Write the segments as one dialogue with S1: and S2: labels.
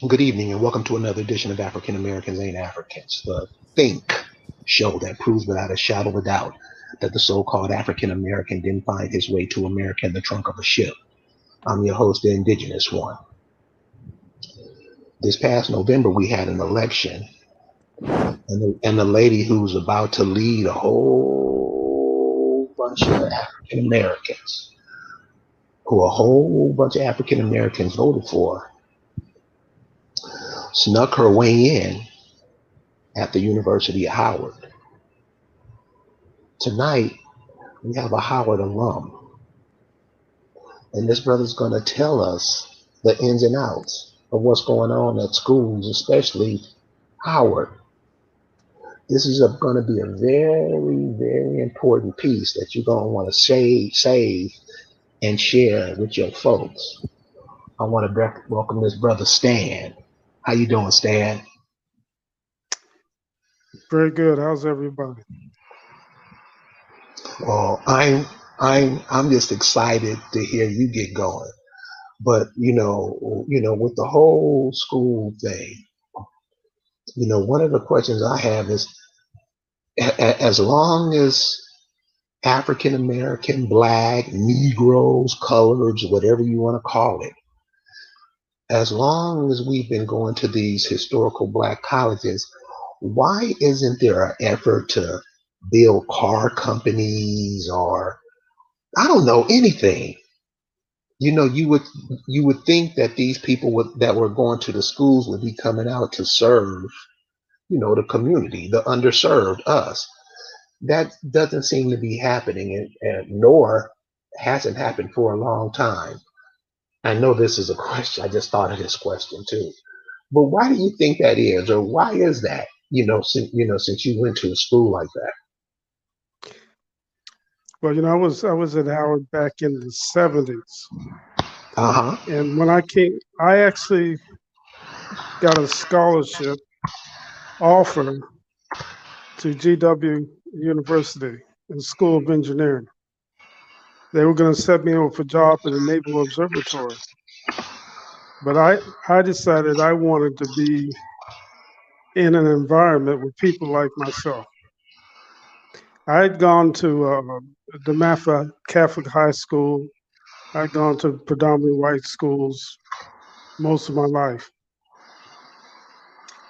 S1: Good evening, and welcome to another edition of African Americans Ain't Africans, the Think show that proves without a shadow of a doubt that the so called African American didn't find his way to America in the trunk of a ship. I'm your host, the Indigenous One. This past November, we had an election, and the lady who's about to lead a whole bunch of African Americans, who a whole bunch of African Americans voted for, snuck her way in at the University of Howard. Tonight, we have a Howard alum, and this brother's going to tell us the ins and outs of what's going on at schools, especially Howard. This is going to be a very, very important piece that you're going to want to save, and share with your folks. I want to welcome this brother Stan. How you doing, Stan?
S2: Very good. How's everybody?
S1: Well, I'm just excited to hear you get going. But with the whole school thing, one of the questions I have is, as long as African American, Black, Negroes, coloreds, whatever you want to call it, as long as we've been going to these historical Black colleges, why isn't there an effort to build car companies, or I don't know, anything? You would think that these people that were going to the schools would be coming out to serve, the community, the underserved, us. That doesn't seem to be happening, and nor hasn't happened for a long time. I know this is a question. I just thought of this question too. But why do you think that is, or why is that? Since you went to a school like that.
S2: Well, I was at Howard back in the '70s,
S1: Uh huh.
S2: and when I came, I actually got a scholarship offer to GW University in the School of Engineering. They were going to set me up for a job at the Naval Observatory, but I decided I wanted to be in an environment with people like myself. I had gone to DeMatha Catholic High School. I'd gone to predominantly white schools most of my life.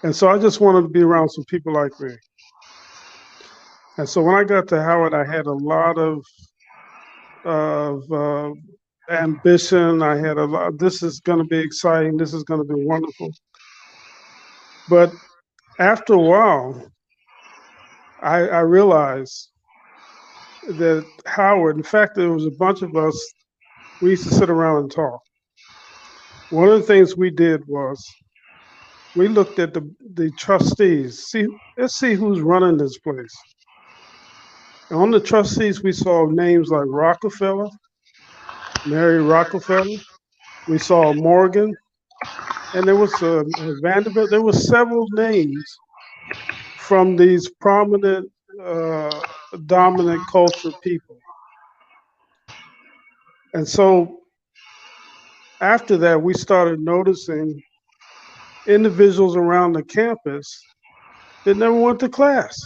S2: And so I just wanted to be around some people like me. And so when I got to Howard, I had a lot of ambition. I had a lot, this is going to be exciting. This is going to be wonderful. But after a while, I realized that Howard, in fact, there was a bunch of us, we used to sit around and talk. One of the things we did was we looked at the trustees. Let's see who's running this place. And on the trustees, we saw names like Rockefeller, Mary Rockefeller. We saw Morgan, and there was Vanderbilt. There were several names from these prominent, dominant culture people. And so after that, we started noticing individuals around the campus that never went to class.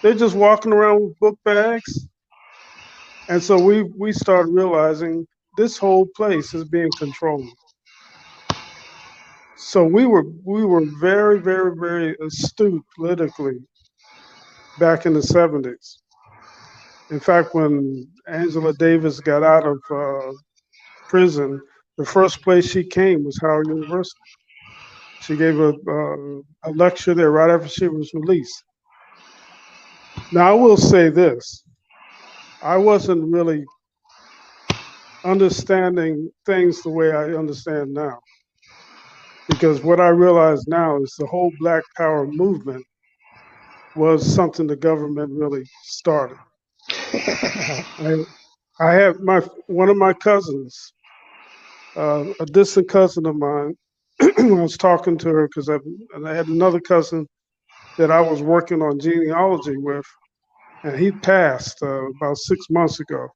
S2: They're just walking around with book bags. And so we started realizing this whole place is being controlled. So we were very, very, very astute politically back in the '70s. In fact, when Angela Davis got out of prison, the first place she came was Howard University. She gave a lecture there right after she was released. Now, I will say this. I wasn't really understanding things the way I understand now. Because what I realize now is the whole Black Power movement was something the government really started. I, I have one of my cousins, a distant cousin of mine. I was talking to her because I had another cousin that I was working on genealogy with, and he passed about 6 months ago.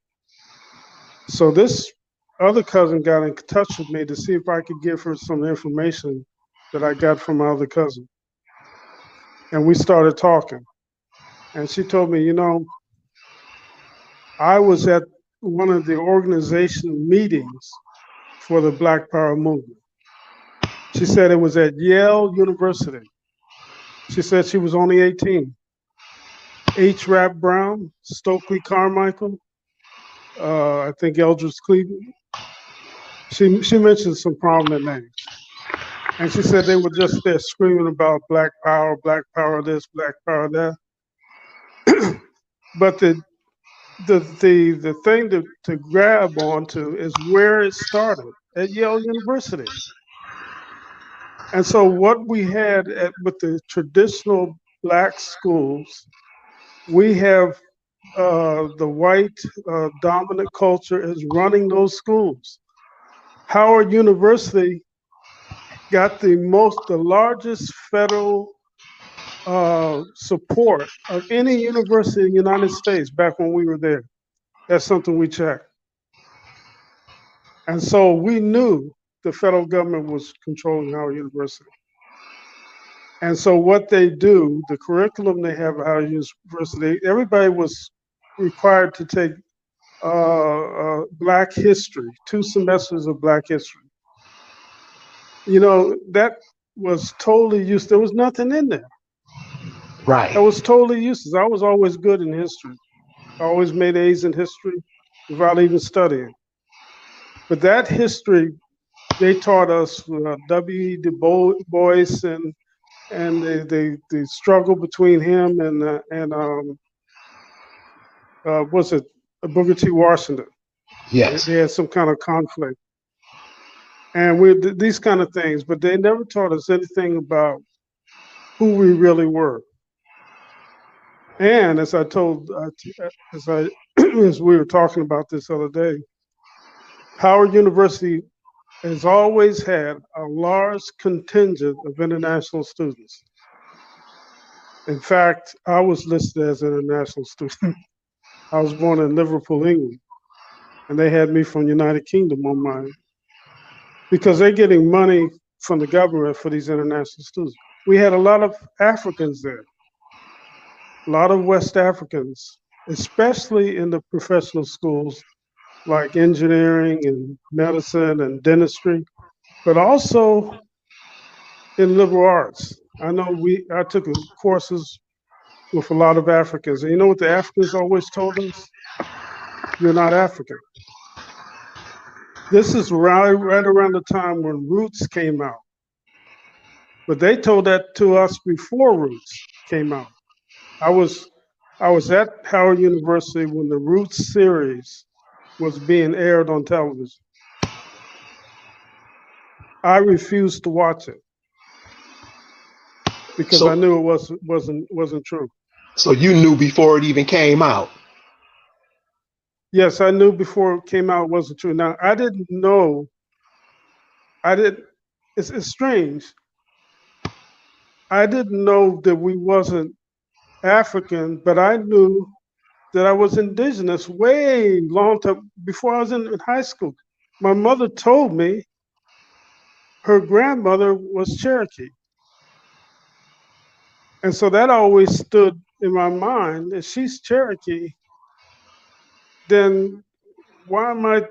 S2: So this other cousin got in touch with me to see if I could give her some information that I got from my other cousin. And we started talking. And she told me, I was at one of the organization meetings for the Black Power movement. She said it was at Yale University. She said she was only 18. H. Rap Brown, Stokely Carmichael, I think Eldridge Cleveland. She mentioned some prominent names. And she said they were just there screaming about Black Power this, Black Power that. But the thing to grab onto is where it started at Yale University. And so what we had with the traditional Black schools, we have the white dominant culture is running those schools. Howard University got the largest federal support of any university in the United States back when we were there. That's something we checked. And so we knew the federal government was controlling Howard University. And so what they do, the curriculum they have at Howard University, everybody was required to take Black history, 2 semesters of Black history. That was totally useless. There was nothing in there.
S1: Right.
S2: That was totally useless. I was always good in history. I always made A's in history without even studying. But that history, they taught us W.E. Du Bois and the struggle between him and was it Booker T. Washington?
S1: Yes.
S2: They had some kind of conflict, and these kind of things. But they never taught us anything about who we really were. And as I told, as we were talking about this other day, Howard University has always had a large contingent of international students. In fact, I was listed as an international student. I was born in Liverpool, England, and they had me from United Kingdom on mine because they're getting money from the government for these international students. We had a lot of Africans there, a lot of West Africans, especially in the professional schools like engineering and medicine and dentistry, but also in liberal arts. I took courses with a lot of Africans. And you know what the Africans always told us? You're not African. This is right around the time when Roots came out. But they told that to us before Roots came out. I was at Howard University when the Roots series was being aired on television. I refused to watch it because I knew it wasn't true.
S1: So you knew before it even came out?
S2: Yes, I knew before it came out it wasn't true. Now, I didn't know. It's strange. I didn't know that we wasn't African, but I knew that I was indigenous way long time before I was in high school. My mother told me her grandmother was Cherokee. And so that always stood in my mind. If she's Cherokee, then why am I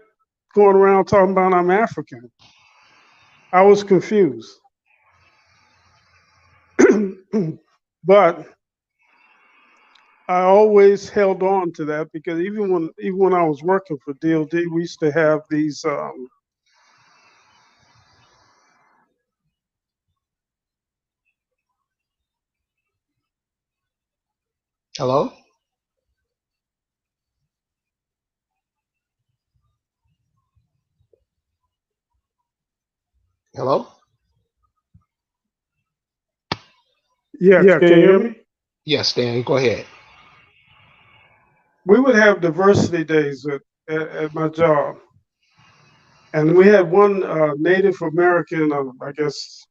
S2: going around talking about I'm African? I was confused. But I always held on to that because even when I was working for DOD, we used to have these
S1: Hello? Hello?
S2: yeah, can you hear me?
S1: Yes, Dan, go ahead.
S2: We would have diversity days at my job. And we had one Native American, I guess,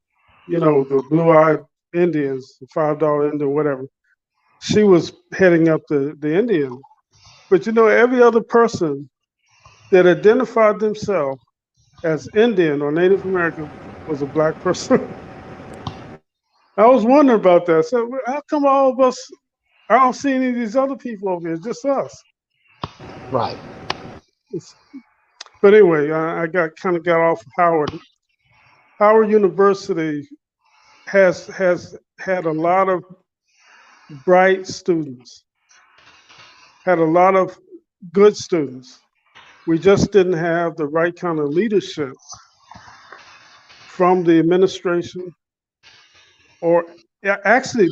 S2: the blue-eyed Indians, the $5 Indian, whatever. She was heading up the Indian. But every other person that identified themselves as Indian or Native American was a Black person. I was wondering about that. So how come all of us? I don't see any of these other people over here. It's just us.
S1: Right.
S2: It's, but anyway, I got kind of got off Howard. Howard University has had a lot of bright students, had a lot of good students. We just didn't have the right kind of leadership from the administration, or actually,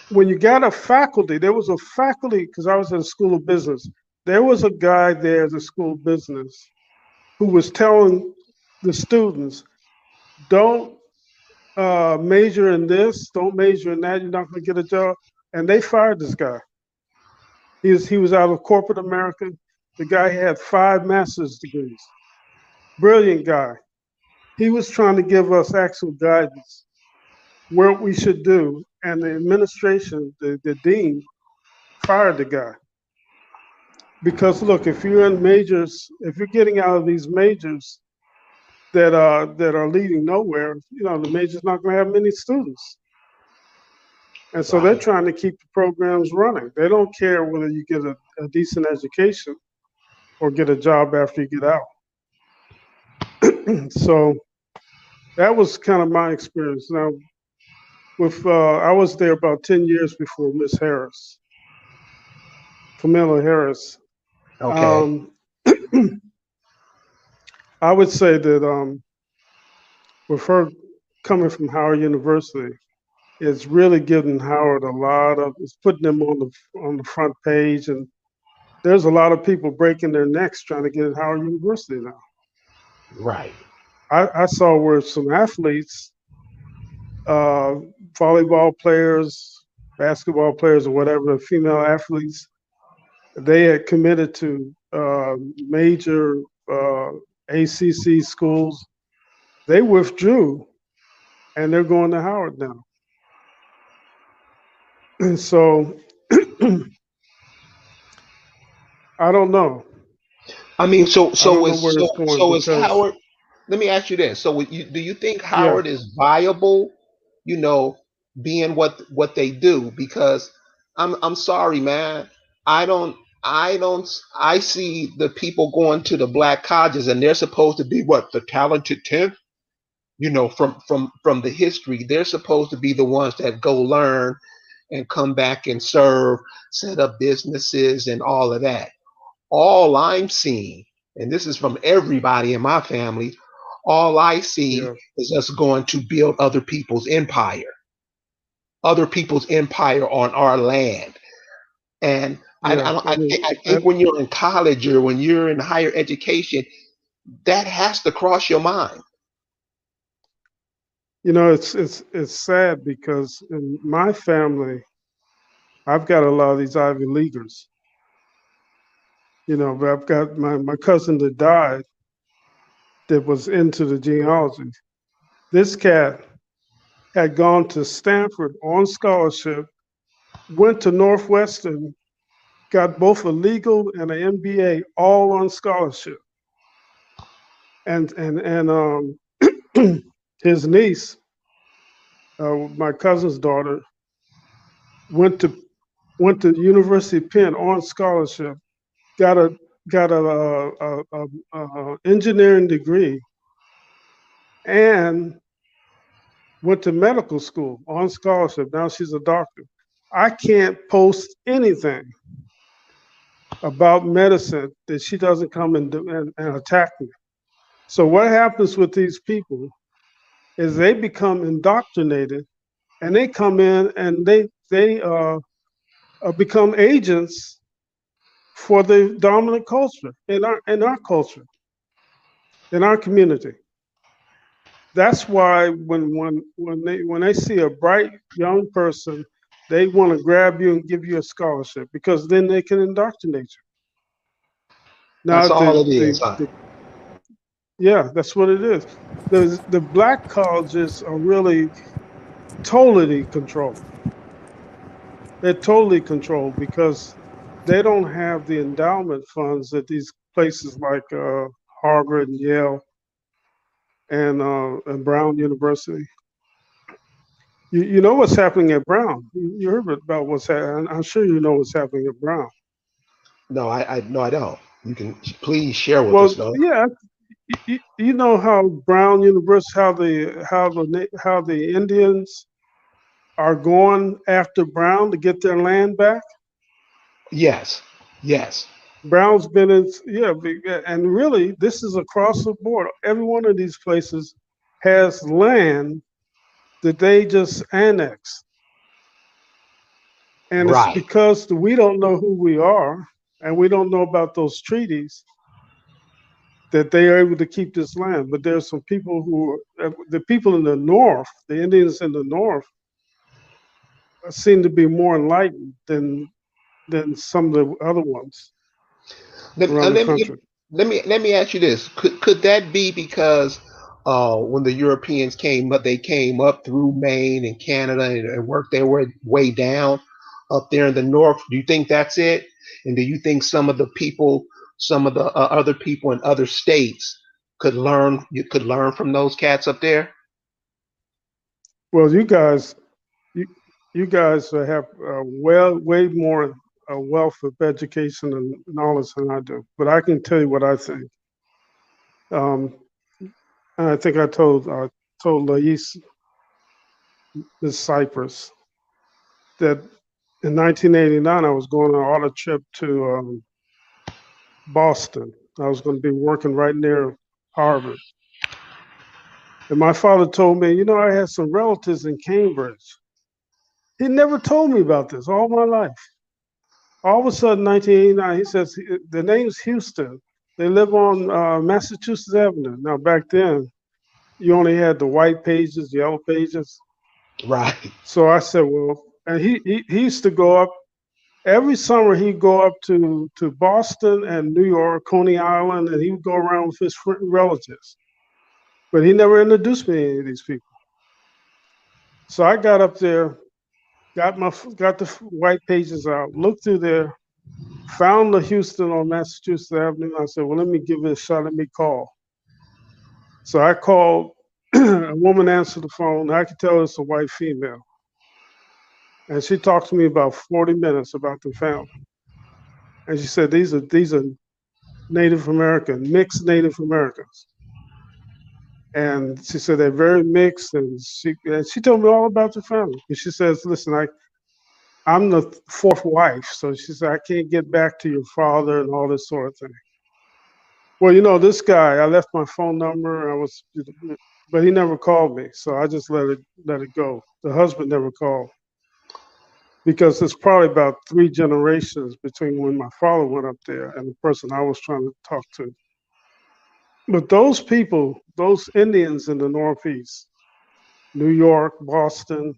S2: when you got a faculty, there was a faculty, because I was in a school of business. There was a guy there at the school of business who was telling the students, don't major in this, don't major in that, you're not going to get a job. And they fired this guy. He was out of corporate America. The guy had 5 master's degrees. Brilliant guy. He was trying to give us actual guidance, what we should do. And the administration, the dean, fired the guy. Because look, if you're in majors, if you're getting out of these majors that are leading nowhere, the major's not going to have many students. And so they're
S1: Right.
S2: trying to keep the programs running. They don't care whether you get a decent education or get a job after you get out. So that was kind of my experience. Now, with I was there about 10 years before Miss Harris, Camilla Harris.
S1: Okay.
S2: Um, I would say that with her coming from Howard University, it's really giving Howard a lot of, it's putting them on the front page, and there's a lot of people breaking their necks trying to get at Howard University now.
S1: Right.
S2: I saw where some athletes, uh, volleyball players, basketball players, or whatever, female athletes, they had committed to major uh, ACC schools. They withdrew, and they're going to Howard now. And so I don't know.
S1: I mean, so
S2: I don't
S1: so
S2: know
S1: is
S2: where
S1: so
S2: it's going
S1: so is
S2: because,
S1: Howard. Let me ask you this: so do you think
S2: yeah,
S1: Howard is viable? You know, being what they do? Because I'm sorry, man. I don't. I see the people going to the black colleges, and they're supposed to be what, the talented 10th. From the history, they're supposed to be the ones that go learn and come back and serve, set up businesses, and all of that. All I'm seeing, and this is from everybody in my family, all I see
S2: yeah,
S1: is us going to build other people's empire on our land. And
S2: yeah. I mean,
S1: I think when you're in college or when you're in higher education, that has to cross your mind.
S2: it's sad because in my family, I've got a lot of these Ivy Leaguers. But I've got my cousin that died that was into the genealogy. This cat had gone to Stanford on scholarship, went to Northwestern, got both a legal and an MBA all on scholarship. And his niece, my cousin's daughter, went to went to University of Penn on scholarship, got a engineering degree, and went to medical school on scholarship. Now she's a doctor. I can't post anything about medicine that she doesn't come and attack me. So what happens with these people is they become indoctrinated, and they come in and they become agents for the dominant culture in our culture, in our community. That's why when they see a bright young person, they want to grab you and give you a scholarship because then they can indoctrinate you. Now
S1: That's all it is, huh?
S2: yeah, that's what it is. The black colleges are really totally controlled. They're totally controlled because they don't have the endowment funds that these places like Harvard and Yale and Brown University. You know what's happening at Brown. You heard about what's happening. I'm sure you know what's happening at Brown.
S1: No, no, I don't. You can please share with us,
S2: Well,
S1: though.
S2: yeah, you know how Brown University, how the Indians are going after Brown to get their land back.
S1: Yes, yes,
S2: Brown's been in, yeah, and really, this is across the board. Every one of these places has land that they just annexed, and it's
S1: right.
S2: because we don't know who we are, and we don't know about those treaties that they are able to keep this land. But there's some people the people in the north, the Indians in the north, seem to be more enlightened than some of the other ones
S1: Let, uh,
S2: around the
S1: let me
S2: country.
S1: let me ask you this: could that be because when the Europeans came up, they came up through Maine and Canada and worked their way down up there in the north? Do you think that's it? And do you think some of the people, some of the other people in other states could learn from those cats up there?
S2: Well, you, you guys have way more a wealth of education and knowledge than I do. But I can tell you what I think. Um, and I think I told Lais, Miss Cypress, that in 1989 I was going on an auto trip to Boston. I was going to be working right near Harvard. And my father told me, I had some relatives in Cambridge. He never told me about this all my life. All of a sudden, 1989, he says, the name's Houston. They live on Massachusetts Avenue. Now, back then, you only had the white pages, yellow pages.
S1: Right,
S2: So I said, well, and he used to go up every summer. He'd go up to Boston and New York, Coney Island, and he would go around with his relatives. But he never introduced me to any of these people. So I got up there, got the white pages out, looked through there, found the Houston on Massachusetts Avenue. I said, well, let me give it a shot. Let me call. So I called. A woman answered the phone. I could tell it's a white female. And she talked to me about 40 minutes about the family. And she said, these are Native American, mixed Native Americans. And she said they're very mixed. And she told me all about the family. And she says, listen, I'm the fourth wife. So she said, I can't get back to your father and all this sort of thing. Well, this guy, I left my phone number. But he never called me. So I just let it go. The husband never called because it's probably about 3 generations between when my father went up there and the person I was trying to talk to. But those people, those Indians in the Northeast, New York, Boston,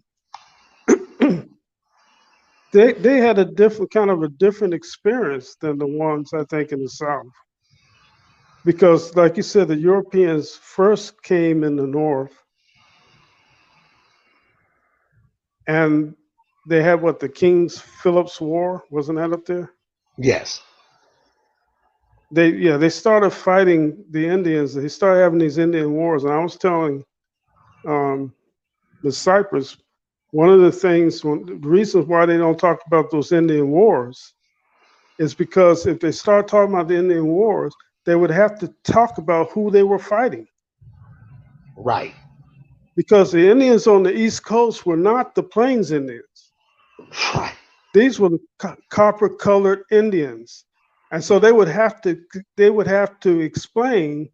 S2: they had a different experience than the ones I think in the South. Because, like you said, the Europeans first came in the North, and they had what, the King's Philip's War, wasn't that up there?
S1: yes,
S2: They started fighting the Indians. They started having these Indian wars, and I was telling um, the Cyprus, one of the things, the reasons why they don't talk about those Indian wars is because if they start talking about the Indian wars, they would have to talk about who they were fighting.
S1: right,
S2: Because the Indians on the East Coast were not the Plains Indians.
S1: right,
S2: These were the copper-colored Indians, and so they would have to explain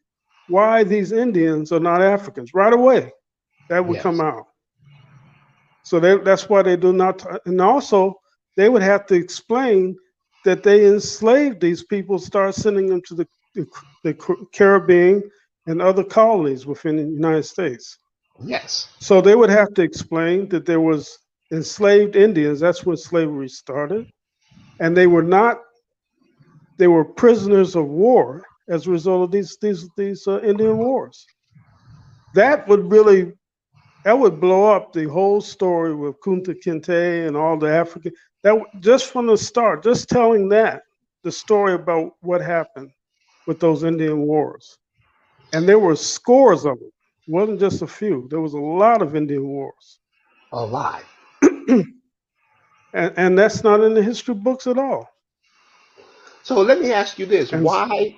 S2: why these Indians are not Africans right away. That would come
S1: yes,
S2: out. So that's why they do not. And also, they would have to explain that they enslaved these people, start sending them to the Caribbean and other colonies within the United States.
S1: yes,
S2: So they would have to explain that there was enslaved Indians. That's when slavery started, and they were not. They were prisoners of war as a result of these Indian wars. That would really that would blow up the whole story with Kunta Kinte and all the African. That just from the start, just telling that the story about what happened with those Indian wars, and there were scores of them. It wasn't just a few. There was a lot of Indian wars.
S1: A lot.
S2: And that's not in the history books at all.
S1: So let me ask you this:
S2: And
S1: why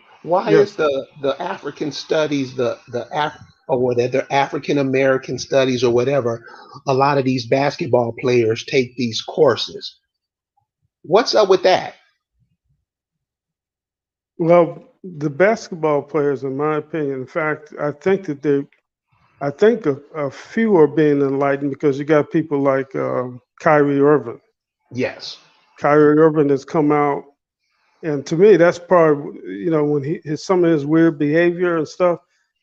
S1: is
S2: yes,
S1: the African studies or whatever African American studies or whatever? A lot of these basketball players take these courses. What's up with that?
S2: well, the basketball players, in my opinion, in fact, I think that I think a few are being enlightened because you got people like Kyrie Irving.
S1: Yes.
S2: Kyrie Irving has come out, and to me, that's part of, when some of his weird behavior and stuff.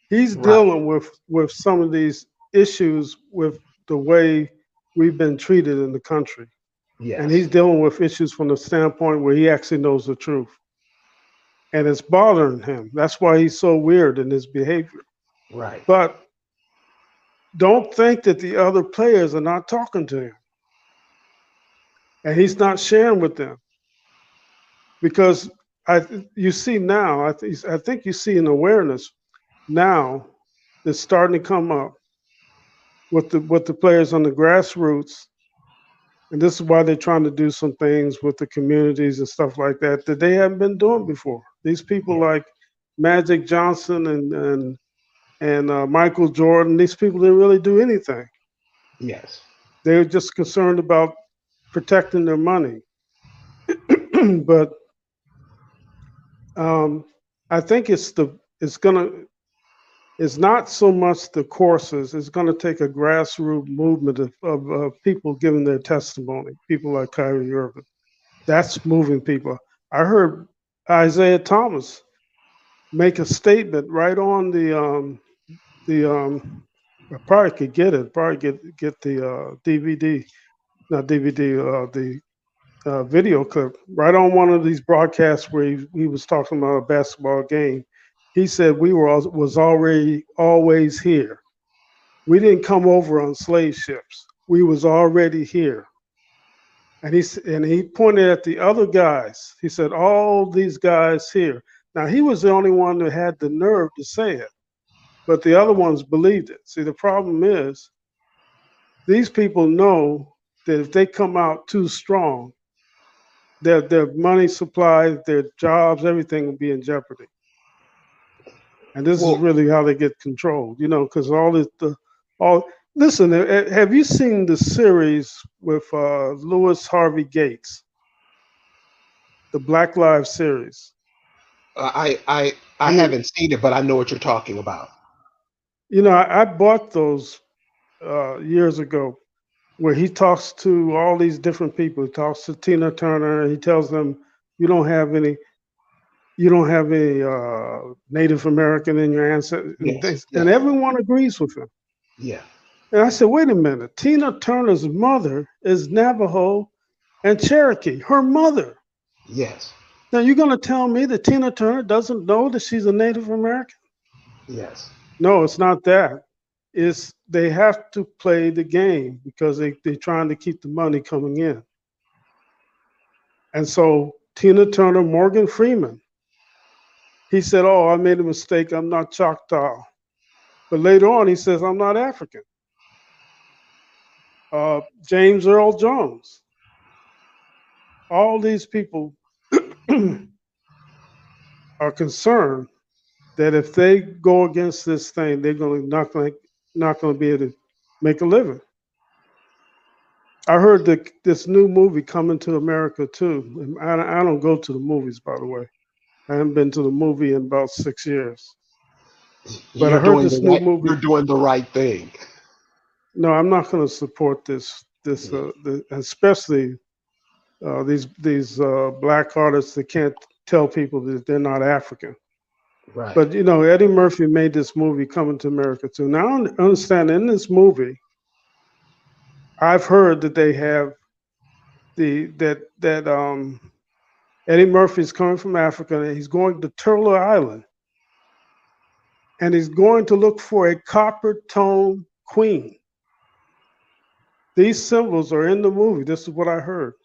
S2: He's
S1: Right.
S2: dealing with some of these issues with the way we've been treated in the country, and
S1: Yes.
S2: he's dealing with issues from the standpoint where he actually knows the truth, and it's bothering him. That's why he's so weird in his behavior.
S1: Right.
S2: But don't think that the other players are not talking to him and he's not sharing with them because you see now, I think you see an awareness now that's starting to come up with the players on the grassroots, and this is why they're trying to do some things with the communities and stuff like that that they haven't been doing before. These people
S1: Yeah.
S2: like Magic Johnson and Michael Jordan, these people didn't really do anything.
S1: Yes.
S2: They were just concerned about protecting their money. But um, I think it's not so much the courses. It's gonna take a grassroots movement of people giving their testimony. People like Kyrie Irving. That's moving people. I heard Isaiah Thomas make a statement right on the I probably could get it. Probably get the DVD, not DVD, the video clip right on one of these broadcasts where he was talking about a basketball game. He said we was already always here. We didn't come over on slave ships. We was already here. And he pointed at the other guys. He said all these guys here. Now he was the only one that had the nerve to say it, but the other ones believed it. See, the problem is these people know that if they come out too strong, their money supply, their jobs, everything will be in jeopardy. And this is
S1: Well,
S2: really how they get controlled, because all this the all. Listen, have you seen the series with Louis Harvey Gates, the Black Lives series?
S1: I
S2: I mean,
S1: haven't seen it, but I know what you're talking about.
S2: I bought those years ago, where he talks to all these different people. He talks to Tina Turner, and he tells them, "You don't have any you don't have a Native American in your ancestors," and
S1: Yes.
S2: things, and
S1: Yes.
S2: everyone agrees with him.
S1: Yeah.
S2: And I said, wait a minute, Tina Turner's mother is Navajo and Cherokee, her mother.
S1: Yes.
S2: Now you're going to tell me that Tina Turner doesn't know that she's a Native American?
S1: Yes.
S2: No, it's not that. It's they have to play the game because they're trying to keep the money coming in. And so Tina Turner, Morgan Freeman, he said, oh, I made a mistake. I'm not Choctaw. But later on, he says, I'm not African. James Earl Jones, all these people are concerned that if they go against this thing, they're going to not going to be able to make a living. I heard that this new movie coming to America too. I don't go to the movies, by the way. I haven't been to the movie in about 6 years. But I
S1: You're
S2: heard
S1: doing the
S2: this new
S1: right.
S2: movie.
S1: You're doing the right thing.
S2: No, I'm not going to support
S1: Yeah.
S2: especially these black artists that can't tell people that they're not African.
S1: Right.
S2: But Eddie Murphy made this movie Coming to America too. Now I understand in this movie, I've heard that they have that Eddie Murphy is coming from Africa and he's going to Turtle Island and he's going to look for a copper tone queen. These symbols are in the movie. This is what I heard.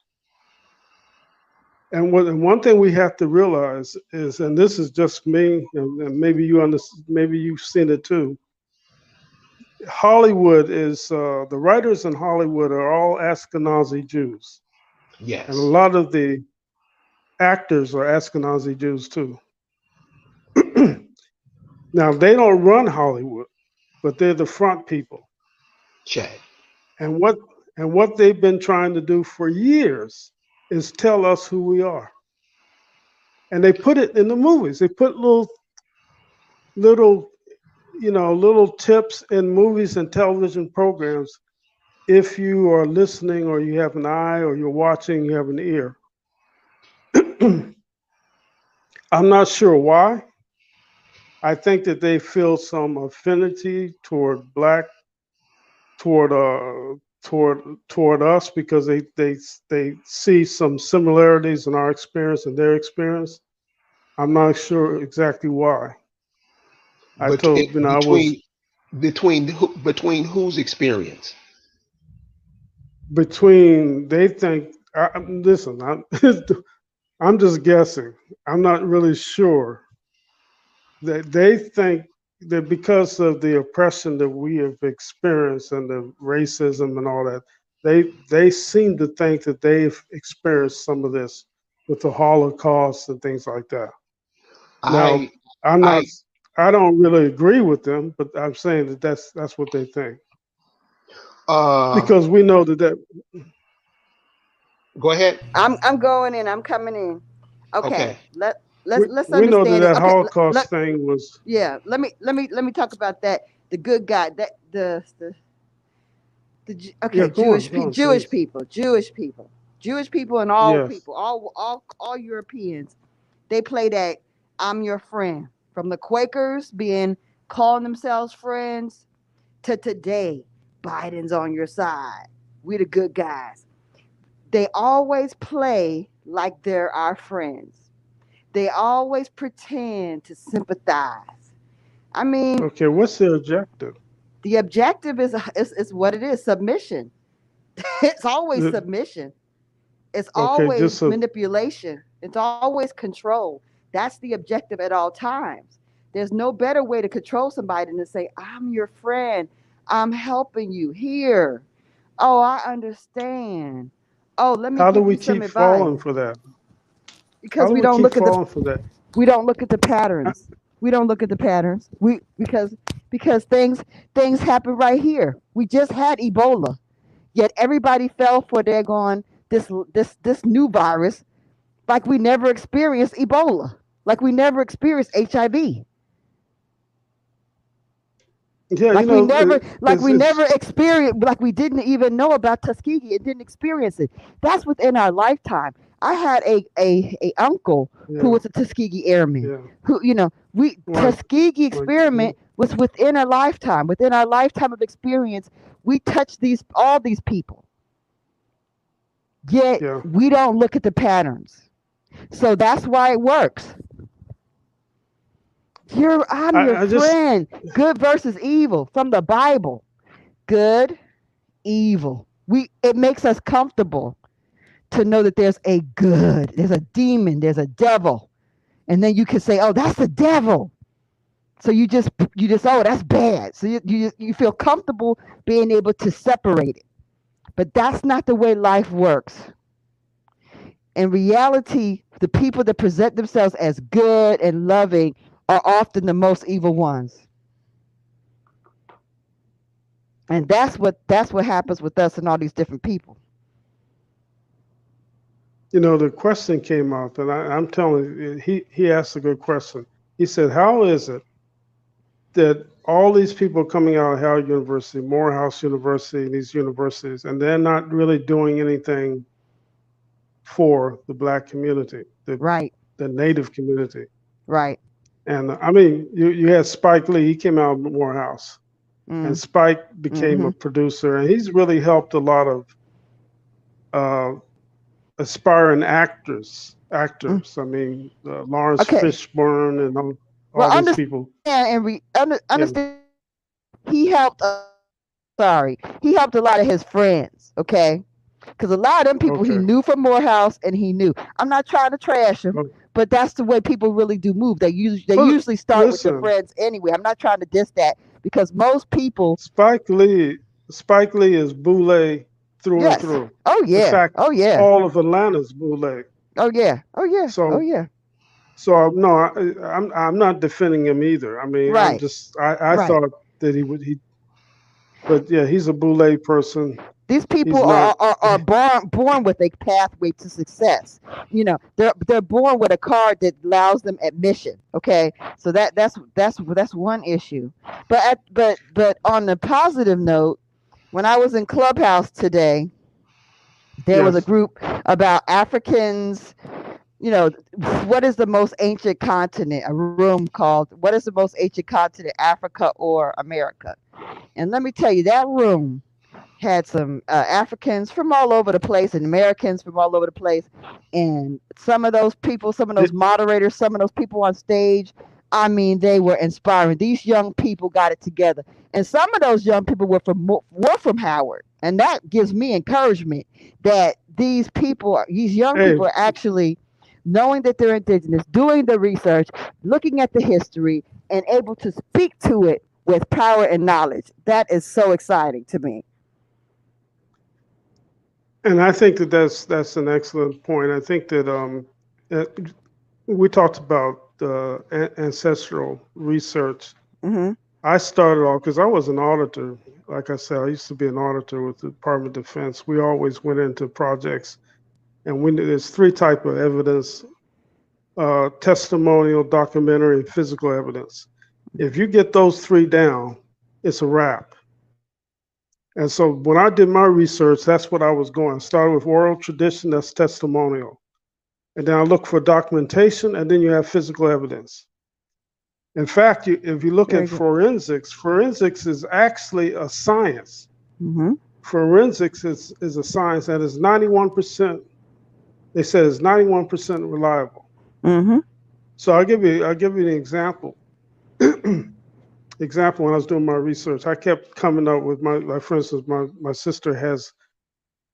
S2: And one thing we have to realize is, and this is just me, and maybe maybe you've seen it too. Hollywood is the writers in Hollywood are all Ashkenazi Jews, and a
S1: Yes.
S2: lot of the actors are Ashkenazi Jews too. Now they don't run Hollywood, but they're the front people.
S1: Check.
S2: And what they've been trying to do for years is tell us who we are. And they put it in the movies. They put little little tips in movies and television programs. If you are listening, or you have an eye, or you're watching, you have an ear. I'm not sure why. I think that they feel some affinity toward toward us, because they see some similarities in our experience and their experience. I'm not sure exactly why. I
S1: But
S2: told I was
S1: between whose experience?
S2: between. They think. Listen, I'm just guessing. I'm not really sure. That they think that because of the oppression that we have experienced and the racism and all that, they seem to think that they've experienced some of this with the Holocaust and things like that. Now,
S1: I
S2: I'm not.
S1: I
S2: I don't really agree with them, but I'm saying that that's what they think,
S1: uh
S2: because we know that
S1: go ahead.
S3: I'm going in. I'm coming in. Okay.
S1: Okay.
S3: Let's
S2: we know that
S3: understand it.
S2: that
S3: Okay.
S2: Holocaust thing was.
S3: Yeah. Let me talk about that. The good guy. That
S2: Yeah,
S3: okay.
S2: go on,
S3: Jewish
S2: please.
S3: people. Jewish people and all
S2: Yes.
S3: people. All Europeans. They play that I'm your friend. From the Quakers being calling themselves friends to today, Biden's on your side. We the good guys. They always play like they're our friends. They always pretend to sympathize. I mean,
S2: Okay, what's the objective?
S3: the objective is what it is, submission. It's always
S2: The-
S3: submission. It's
S2: Okay,
S3: always
S2: just so.
S3: manipulation. It's always control. That's the objective at all times. There's no better way to control somebody than to say, I'm your friend. I'm helping you here. Oh, I understand. Oh, let me
S2: How do
S3: give
S2: we
S3: you some
S2: keep
S3: advice.
S2: falling for that? How
S3: Because
S2: do
S3: we
S2: we
S3: don't
S2: keep
S3: look at the
S2: falling for that?
S3: we don't look at the
S2: I-
S3: patterns. We don't look at the patterns. We because things happen right here. We just had Ebola. Yet everybody fell for this new virus, like we never experienced Ebola. Like we never experienced HIV.
S2: Yeah,
S3: Like we
S2: it's
S3: never experienced, like we didn't even know about Tuskegee and didn't experience it. That's within our lifetime. I had a uncle who
S2: yeah,
S3: was a Tuskegee airman.
S2: yeah.
S3: Who we
S2: Like,
S3: Tuskegee
S2: like,
S3: experiment was within our lifetime. Within our lifetime of experience, we touched all these people. Yet
S2: yeah.
S3: we don't look at the patterns. So that's why it works. I'm your
S2: I just,
S3: friend. Good versus evil from the Bible. Good, evil. It makes us comfortable to know that there's a good, there's a demon, there's a devil. And then you can say, oh, that's the devil. So oh, that's bad. So you feel comfortable being able to separate it. But that's not the way life works. In reality, the people that present themselves as good and loving are often the most evil ones. And that's what happens with us and all these different people.
S2: the question came up, and I'm telling you, he asked a good question. He said, "How is it that all these people coming out of Howard University, Morehouse University, these universities, and they're not really doing anything for the black community,
S3: Right,
S2: the Native community?"
S3: right.
S2: And I mean, you had Spike Lee. He came out of Morehouse, and
S3: Mm,
S2: Spike became
S3: mm-hmm.
S2: a producer, and he's really helped a lot of uh, aspiring actors.
S3: Mm.
S2: Actors. I mean, Lawrence
S3: Okay.
S2: Fishburne and
S3: Well,
S2: all these people. Yeah.
S3: understand. He helped. He helped a lot of his friends. Okay, because a lot of them people he
S2: Okay.
S3: knew from Morehouse, and he knew. I'm not trying to trash him,
S2: Oh,
S3: but that's the way people really do move. They
S2: well,
S3: usually start with their
S2: listen.
S3: friends anyway. I'm not trying to diss that, because most people,
S2: Spike Lee, Spike Lee is Boule through and
S3: yes,
S2: through.
S3: oh
S2: In
S3: yeah,
S2: fact,
S3: oh yeah,
S2: all of Atlanta's Boule.
S3: oh yeah, oh yeah, oh
S2: So,
S3: yeah,
S2: no, I'm not defending him either. I mean, I'm
S3: right,
S2: just I
S3: right.
S2: thought that but yeah, he's a Boule person.
S3: These people
S2: He's not.
S3: are born with a pathway to success. You know, they're born with a card that allows them admission. Okay, so that's one issue. But on the positive note, when I was in Clubhouse today, there was a
S2: Yes.
S3: group about Africans. You know, what is the most ancient continent? A room called "What is the most ancient continent, Africa or America?" And let me tell you, that room had some Africans from all over the place and Americans from all over the place. And some of those people, some of those
S2: Did,
S3: moderators, some of those people on stage, I mean, they were inspiring. These young people got it together. And some of those young people were from Howard. And that gives me encouragement that these young
S2: hey,
S3: people are actually knowing that they're indigenous, doing the research, looking at the history, and able to speak to it with power and knowledge. That is so exciting to me.
S2: and I think that that's an excellent point. I think that uh, we talked about ancestral research.
S3: Hmm.
S2: I started off because I was an auditor. Like I said, I used to be an auditor with the Department of Defense. We always went into projects, and there's three type of evidence: testimonial, documentary, and physical evidence. If you get those three down, it's a wrap. And so when I did my research, that's what I was going. I started with oral tradition, that's testimonial. And then I look for documentation, and then you have physical evidence. In fact, if you look
S3: Very
S2: at
S3: good.
S2: forensics is actually a science.
S3: Hmm.
S2: Forensics is a science that is 91%, they said is 91% reliable.
S3: Hmm.
S2: So I'll give you an example. Example, when I was doing my research, I kept coming up with like for instance, my sister has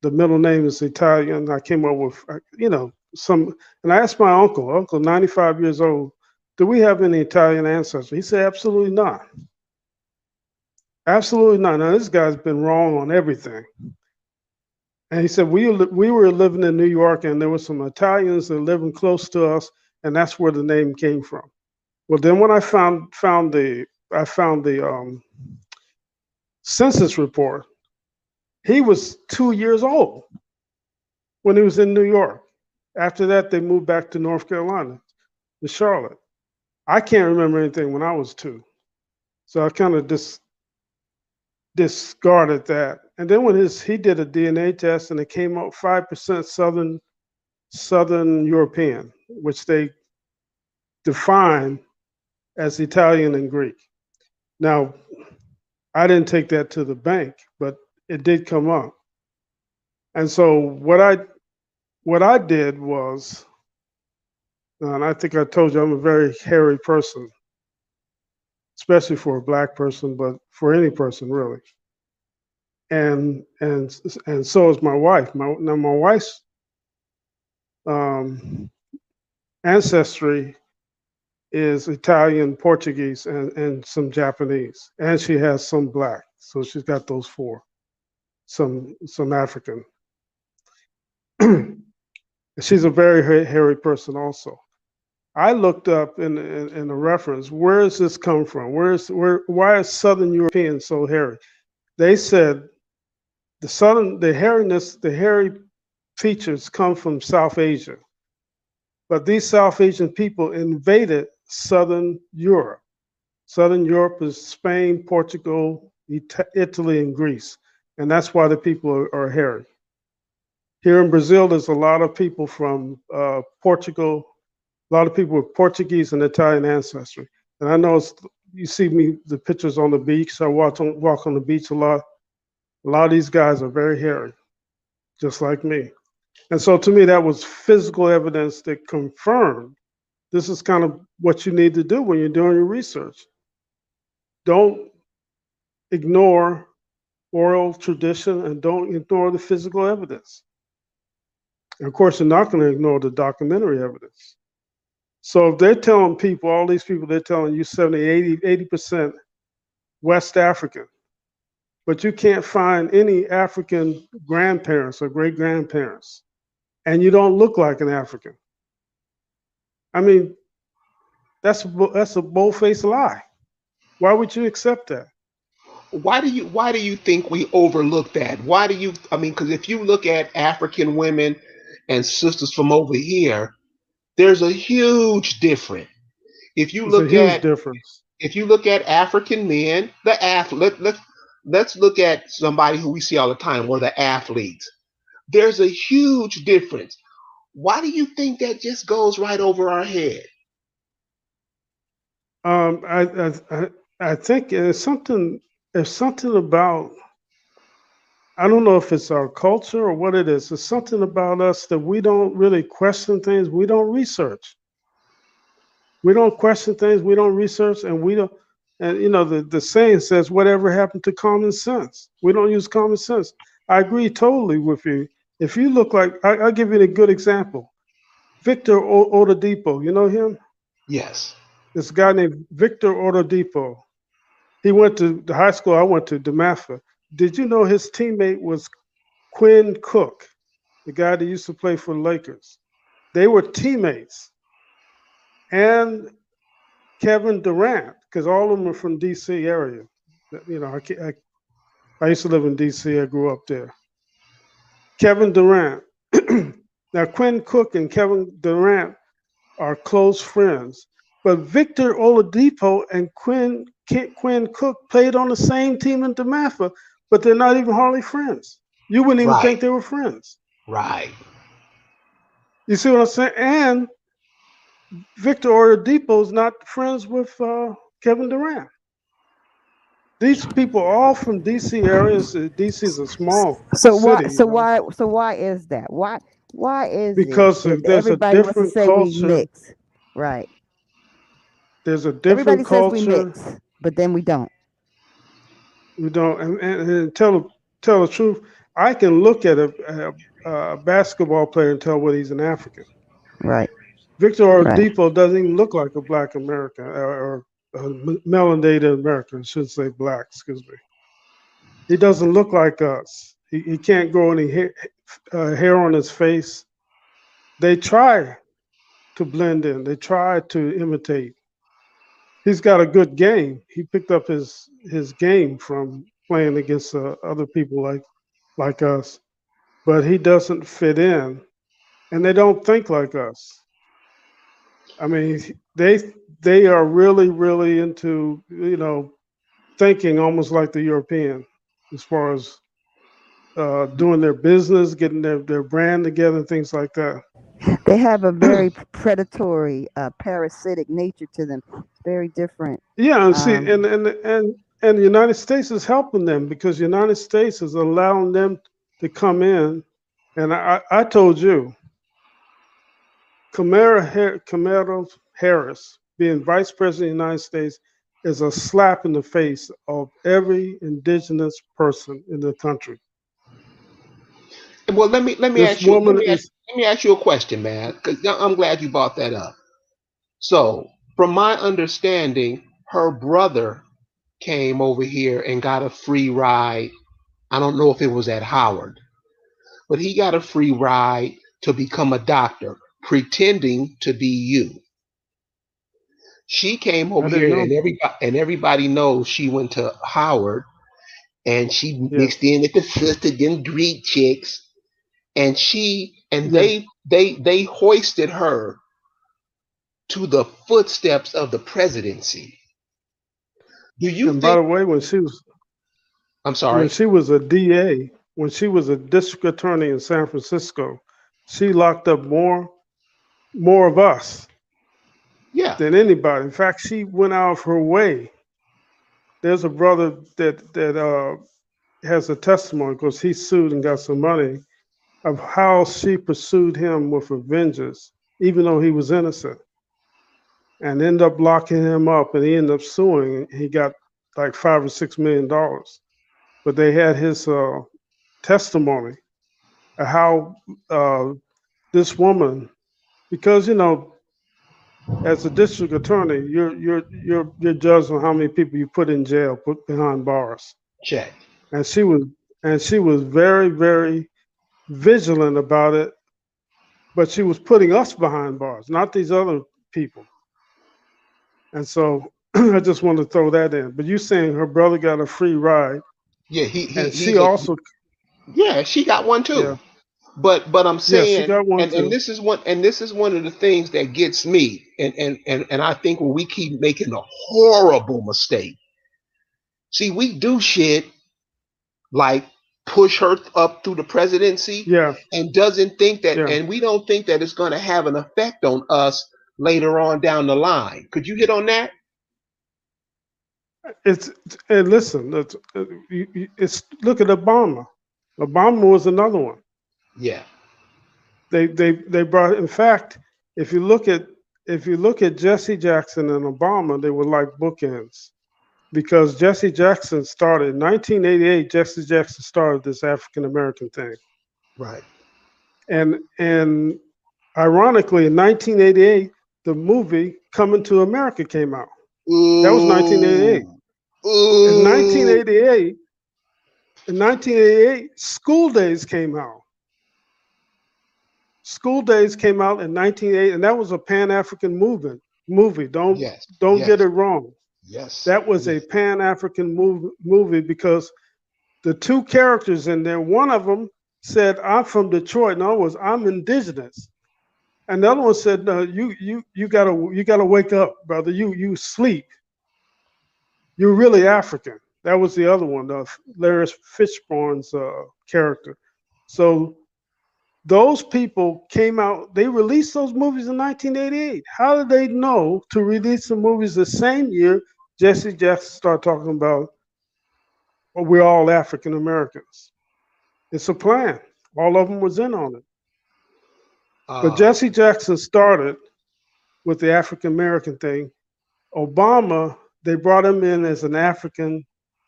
S2: the middle name is Italian. I came up with, some, and I asked my uncle, 95 years old, do we have any Italian ancestors? He said, absolutely not. Absolutely not. Now, this guy's been wrong on everything. And he said, we were living in New York and there were some Italians that living close to us, and that's where the name came from. Well, then when I found the census report, he was 2 years old when he was in New York. After that, they moved back to North Carolina, to Charlotte. I can't remember anything when I was two. So I kind of discarded that. And then when he did a DNA test and it came out 5% Southern European, which they define as Italian and Greek. Now, I didn't take that to the bank, but it did come up. And so what I did was, and I think I told you I'm a very hairy person, especially for a black person, but for any person really. And so is my wife. My wife's um, ancestry is Italian, Portuguese, and some Japanese, and she has some black. So she's got those four. Some African. She's a very hairy person also. I looked up in the reference, where does this come from? Why is Southern European so hairy? They said the hairiness, the hairy features come from South Asia. But these South Asian people invaded Southern Europe. Southern Europe is Spain, Portugal, Italy, and Greece. And that's why the people are hairy. Here in Brazil, there's a lot of people from Portugal, a lot of people with Portuguese and Italian ancestry. And I know you see the pictures on the beach. I walk on the beach a lot. A lot of these guys are very hairy, just like me. And so to me, that was physical evidence that confirmed this is kind of what you need to do when you're doing your research. Don't ignore oral tradition and don't ignore the physical evidence. And of course, you're not going to ignore the documentary evidence. So if they're telling people, all these people, they're telling you 70, 80%, West African, but you can't find any African grandparents or great grandparents, and you don't look like an African. I mean, that's a bold-faced lie. Why would you accept that?
S1: Why do you think we overlook that? Why do you I mean, because if you look at African women and sisters from over here, there's a huge difference. If you
S2: It's a
S1: look
S2: huge
S1: at
S2: difference.
S1: if you look at African men, the athlete, let's look at somebody who we see all the time, or the athletes. There's a huge difference. Why do you think that just goes right over our head?
S2: Um, I, I I think there's something about, I don't know if it's our culture or what it is. It's something about us that we don't really question things. We don't research. We don't question things. We don't research, and we don't. And the saying says, "Whatever happened to common sense?" We don't use common sense. I agree totally with you. If you look like, I'll give you a good example. Victor Oladipo, you know him?
S1: Yes.
S2: This guy named Victor Oladipo. He went to the high school I went to, DeMatha. Did you know his teammate was Quinn Cook, the guy that used to play for the Lakers? They were teammates. And Kevin Durant, because all of them are from D.C. area. I used to live in D.C. I grew up there. Kevin Durant. Now, Quinn Cook and Kevin Durant are close friends. But Victor Oladipo and Quinn Cook played on the same team in DeMatha, but they're not even hardly friends. You wouldn't even
S1: Right.
S2: think they were friends.
S1: Right.
S2: You see what I'm saying? And Victor Oladipo is not friends with Kevin Durant. These people are all from DC areas. DC is a small
S3: So why?
S2: city,
S3: So why? So why is that? Why is it
S2: because
S3: that
S2: there's a
S3: everybody wants to
S2: different
S3: say we
S2: culture.
S3: mix? Right.
S2: There's a
S3: Everybody
S2: different
S3: says we
S2: culture.
S3: mix, but then we don't.
S2: We don't, and tell the truth. I can look at a basketball player and tell whether he's an African.
S3: Right.
S2: Victor
S3: Right.
S2: Oladipo doesn't even look like a Black American or melanated American. I should say black. Excuse me. He doesn't look like us. He can't grow any hair on his face. They try to blend in. They try to imitate. He's got a good game. He picked up his game from playing against other people like us, but he doesn't fit in, and they don't think like us. I mean, they are really into thinking almost like the European, as far as doing their business, getting their brand together, and things like that.
S3: They have a very predatory, parasitic nature to them. It's very different.
S2: Yeah, and see,
S3: Um,
S2: and the United States is helping them because the United States is allowing them to come in. And I told you, Kamala Harris being vice president of the United States is a slap in the face of every indigenous person in the country.
S1: Well, let me
S2: This
S1: ask you let
S2: woman
S1: me ask,
S2: is,
S1: let me ask you a question, man. Because I'm glad you brought that up. So, from my understanding, her brother came over here and got a free ride. I don't know if it was at Howard, but he got a free ride to become a doctor, pretending to be you. She came
S2: I
S1: over
S2: didn't
S1: here,
S2: know.
S1: and everybody knows she went to Howard, and she mixed
S2: Yes,
S1: in with the sister, them Greek chicks, and
S2: yeah.
S1: they hoisted her to the footsteps of the presidency. Do you
S2: And by
S1: think?
S2: the way,
S1: I'm
S2: when
S1: sorry.
S2: she was a DA, when she was a district attorney in San Francisco, she locked up more of us
S1: Yeah.
S2: than anybody. In fact, she went out of her way. There's a brother that has a testimony because he sued and got some money of how she pursued him with a vengeance, even though he was innocent, and ended up locking him up, and he ended up suing. He got like $5 or $6 million, but they had his testimony of how this woman, because as a district attorney, you're judged on how many people you put in jail, put behind bars.
S1: Check.
S2: And she was very, very vigilant about it, but she was putting us behind bars, not these other people. And so I just wanted to throw that in. But you saying her brother got a free ride,
S1: Yeah, he
S2: and she
S1: he's a
S2: also,
S1: yeah, she got one
S2: yeah,
S1: too. But I'm
S2: yeah, she
S1: saying,
S2: got one
S1: and
S2: too.
S1: this is one of the things that gets me, and I think when we keep making a horrible mistake. See, we do shit like push her up through the presidency,
S2: Yeah,
S1: and doesn't think that,
S2: yeah.
S1: and we don't think that it's going to have an effect on us later on down the line. Could you hit on that?
S2: It's and listen, it's look at Obama. Obama was another one.
S1: Yeah.
S2: They brought. In fact, if you look at Jesse Jackson and Obama, they were like bookends because Jesse Jackson started in 1988. Jesse Jackson started this African American thing,
S1: Right.
S2: and ironically, in 1988, the movie Coming to America came out. That was 1988.
S1: Ooh.
S2: In
S1: Ooh.
S2: 1988, in 1988, School Days came out. School Days came out in 1980, and that was a Pan-African movie.
S1: Yes.
S2: Don't get
S1: Yes.
S2: it wrong.
S1: Yes.
S2: That was a
S1: Yes.
S2: Pan-African movie because the two characters in there, one of them said, "I'm from Detroit," and the other was, "I'm indigenous." And the other one said, "No, you gotta wake up, brother. You sleep. You're really African." That was the other one, Larry Fishburne's character. So those people came out, they released those movies in 1988. How did they know to release the movies the same year Jesse Jackson started talking about, well, we're all African Americans? It's a plan. All of them was in on it. But
S1: Uh,
S2: Jesse Jackson started with the African American thing. Obama, they brought him in as an African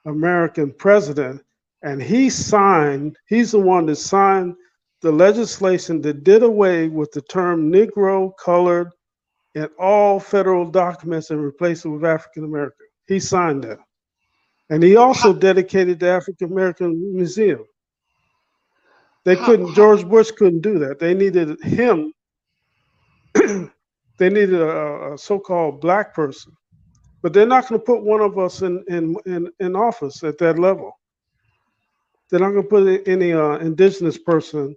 S2: American president, and he's the one that signed the legislation that did away with the term Negro, colored, in all federal documents and replaced it with African American. He signed that. And he also
S1: how,
S2: dedicated the African American Museum.
S1: how,
S2: George Bush couldn't do that. They needed him, they needed a so called black person. But they're not going to put one of us in office at that level. They're not going to put any indigenous person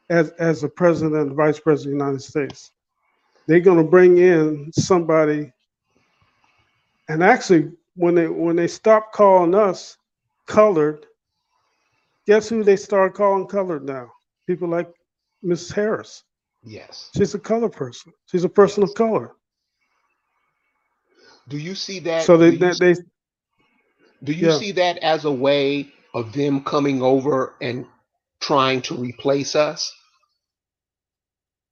S2: as the president and vice president of the United States. They're going to bring in somebody. And actually, when they stopped calling us colored, guess who they start calling colored now? People like Miss Harris.
S1: yes.
S2: She's a color person. She's a person of
S1: Yes.
S2: color.
S1: Do you see that?
S2: So
S1: Do you
S2: yeah,
S1: see that as a way of them coming over and trying to replace us?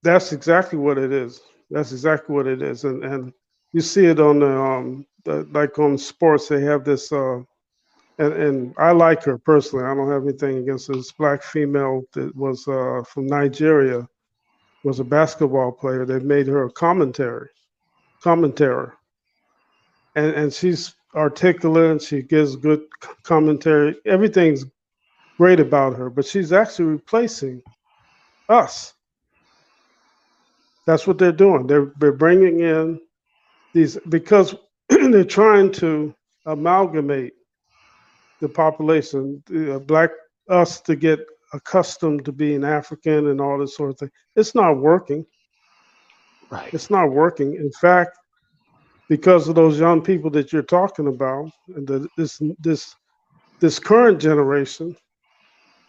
S2: that's exactly what it is. That's exactly what it is. And you see it on like on sports, they have this and I like her personally. I don't have anything against this black female that was from Nigeria, was a basketball player. They made her a commentator, and she's articulate and she gives good commentary. Everything's great about her, but she's actually replacing us. That's what they're doing. They're bringing in these because they're trying to amalgamate the population, black us to get accustomed to being African and all this sort of thing. It's not working.
S1: Right.
S2: It's not working. In fact, because of those young people that you're talking about, and this current generation,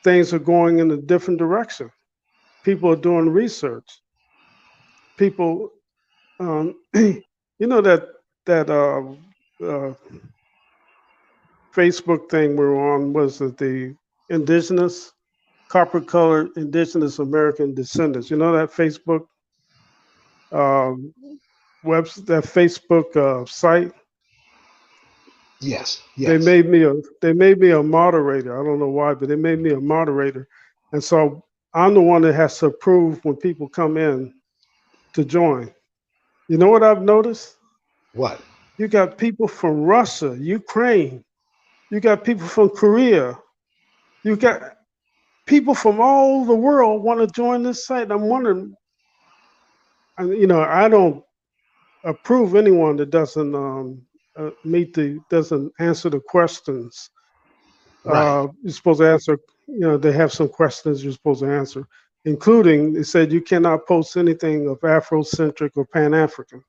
S2: things are going in a different direction. People are doing research. People, you know that Facebook thing we were on was that the indigenous copper colored indigenous American descendants. You know that Facebook um, that Facebook site.
S1: Yes.
S2: They
S1: Yes.
S2: made me a they made me a moderator. I don't know why, but they made me a moderator, and so I'm the one that has to approve when people come in to join. You know what I've noticed?
S1: What?
S2: You got people from Russia, Ukraine. You got people from Korea. You got people from all the world want to join this site. I'm wondering, I don't approve anyone that doesn't doesn't answer the questions.
S1: Right.
S2: You're supposed to answer. They have some questions you're supposed to answer, including it said you cannot post anything of Afrocentric or Pan African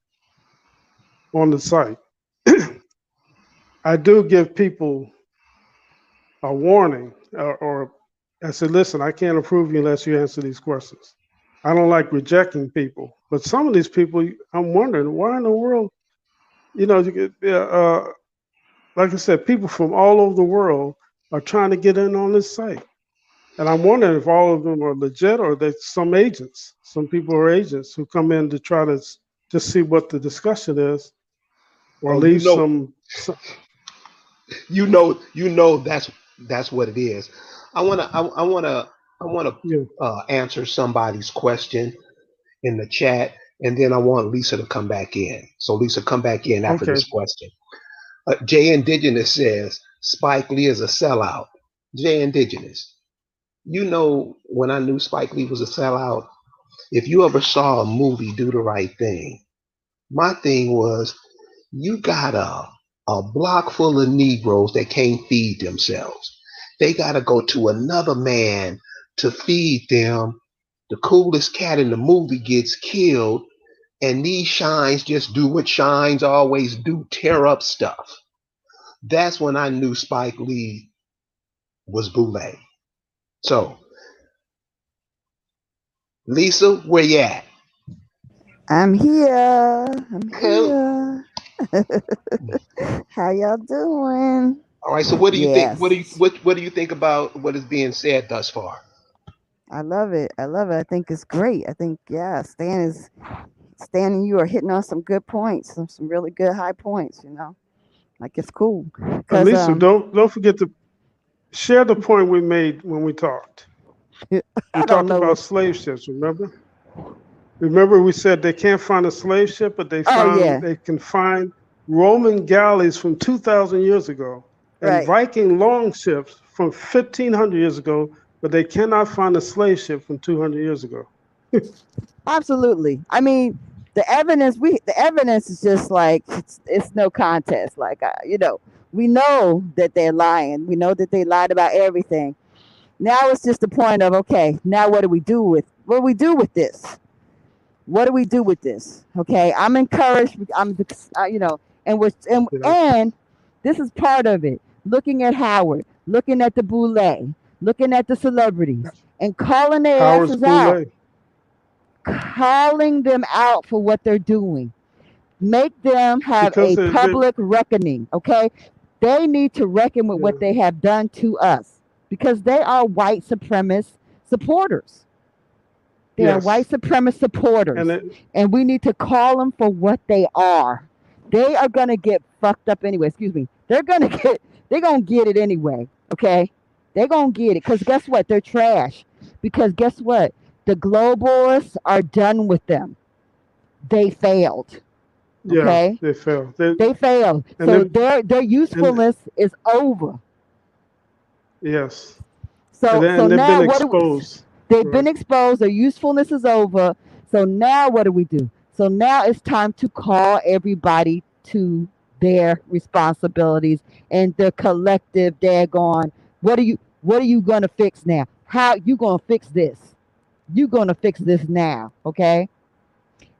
S2: on the site. I do give people a warning, or I said, listen, I can't approve you unless you answer these questions. I don't like rejecting people, but some of these people, I'm wondering why in the world, like I said, people from all over the world are trying to get in on this site. And I'm wondering if all of them are legit or they some agents. Some people are agents who come in to try to just see what the discussion is or
S1: Oh,
S2: leave some.
S1: that's what it is. I wanna
S2: Yeah.
S1: answer somebody's question in the chat, and then I want Lisa to come back in. So Lisa, come back in after
S2: Okay.
S1: this question. Jay Indigenous says Spike Lee is a sellout. Jay Indigenous, when I knew Spike Lee was a sellout, if you ever saw a movie Do the Right Thing, my thing was you got a block full of Negroes that can't feed themselves. They got to go to another man to feed them. The coolest cat in the movie gets killed, and these shines just do what shines always do, tear up stuff. That's when I knew Spike Lee was Boule. So, Lisa, where you at?
S3: I'm here. I'm
S1: Hell,
S3: here. How y'all doing?
S1: all right. So, what do you think?
S3: Yes.
S1: What do you think about what is being said thus far?
S3: I love it. I love it. I think it's great. I think, yeah, Stan and you are hitting on some good points, some really good high points, Like it's cool. Cause
S2: Lisa, don't forget to share the point we made when we talked. We
S3: I don't
S2: talked
S3: know
S2: about
S3: what.
S2: slave ships, remember? Remember we said they can't find a slave ship, but
S3: Oh yeah.
S2: they can find Roman galleys from 2,000 years ago and
S3: Right.
S2: Viking longships from 1,500 years ago, but they cannot find a slave ship from 200 years ago.
S3: Absolutely. I mean, the evidence is just like it's no contest. Like we know that they're lying. We know that they lied about everything. Now it's just the point of okay. Now what do we do with this? What do we do with this? Okay, I'm encouraged.
S2: Yeah.
S3: And this is part of it. Looking at Howard, looking at the Boule, looking at the celebrities, and calling their
S2: Howard's
S3: asses out,
S2: Boule.
S3: calling them out for what they're doing. Make them have
S2: Because
S3: a public reckoning. Okay, they need to reckon with
S2: yeah,
S3: what they have done to us because they are white supremacist supporters. They are white
S2: yes.
S3: supremacist
S2: And
S3: supporters,
S2: it,
S3: and we need to call them for what they are. They are gonna get fucked up anyway. Excuse me. They're gonna get it anyway. Okay, they're gonna get it because guess what? They're trash. Because guess what? The globalists are done with them. They failed.
S2: yeah,
S3: Okay,
S2: they fell.
S3: they failed.
S2: And
S3: So
S2: then,
S3: their
S2: and
S3: usefulness is over.
S2: yes. And
S3: So
S2: then they've been
S3: now what do we,
S2: exposed.
S3: they've
S2: Right.
S3: been exposed, their usefulness is over. So now what do we do? So now it's time to call everybody to their responsibilities and their collective daggone. What are you gonna fix now? How you gonna fix this? You gonna fix this now, okay?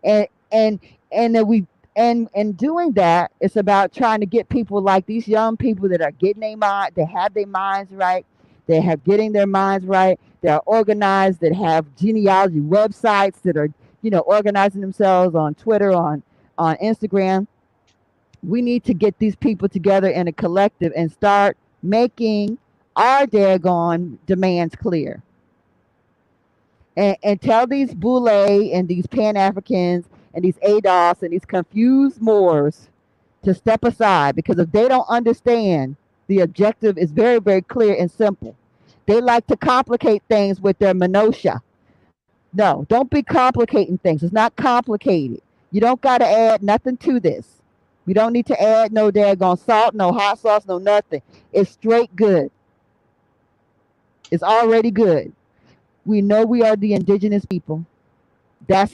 S3: And and and then we and doing that, it's about trying to get people like these young people that are getting their mind, they have their minds right, they have getting their minds right, they are organized, that have genealogy websites that are organizing themselves on Twitter, on Instagram. We need to get these people together in a collective and start making our daggone demands clear and tell these Boule and these Pan Africans and these ADOS and these confused Moors to step aside because if they don't understand, the objective is very, very clear and simple. They like to complicate things with their minutia. No, don't be complicating things. It's not complicated. You don't got to add nothing to this. We don't need to add no daggone salt, no hot sauce, no nothing. It's straight good. It's already good. We know we are the indigenous people. That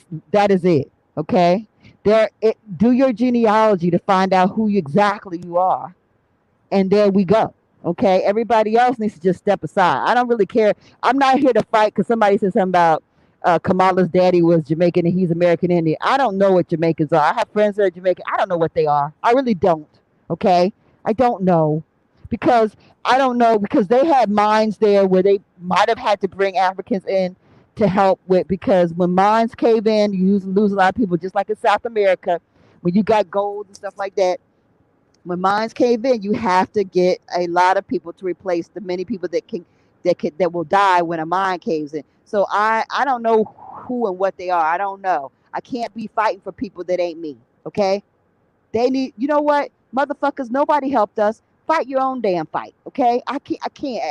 S3: is it. Okay. Do your genealogy to find out who exactly you are, and there we go. Okay. Everybody else needs to just step aside. I don't really care. I'm not here to fight because somebody said something about Kamala's daddy was Jamaican and he's American Indian. I don't know what Jamaicans are. I have friends that are Jamaican. I don't know what they are. I really don't. Okay. I don't know because I don't know because they had mines there where they might have had to bring Africans in to help with, because when mines cave in, you lose a lot of people, just like in South America when you got gold and stuff like that. When mines cave in, you have to get a lot of people to replace the many people that will die when a mine caves in. So I don't know who and what they are. I don't know. I can't be fighting for people that ain't me. Okay? They need, you know what, motherfuckers. Nobody helped us. Fight your own damn fight. Okay? I can't.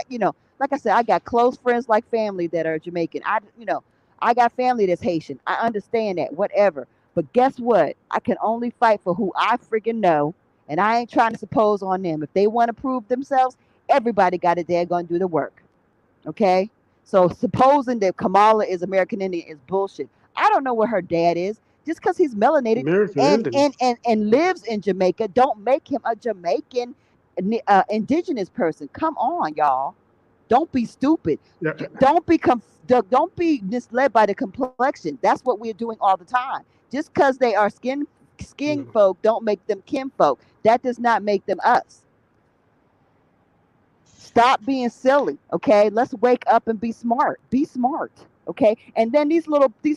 S3: Like I said, I got close friends like family that are Jamaican. I got family that's Haitian. I understand that. Whatever. But guess what? I can only fight for who I freaking know, and I ain't trying to suppose on them. If they want to prove themselves, everybody got it. They're gonna do the work. Okay? So supposing that Kamala is American Indian is bullshit. I don't know what her dad is. Just because he's melanated
S2: American
S3: and,
S2: Indian.
S3: and lives in Jamaica, don't make him a Jamaican indigenous person. Come on, y'all. Don't be stupid.
S2: Yeah.
S3: Don't be misled by the complexion. That's what we're doing all the time. Just because they are skin
S2: Mm.
S3: folk, don't make them kinfolk. That does not make them us. Stop being silly, okay? Let's wake up and be smart. Be smart, okay? And then these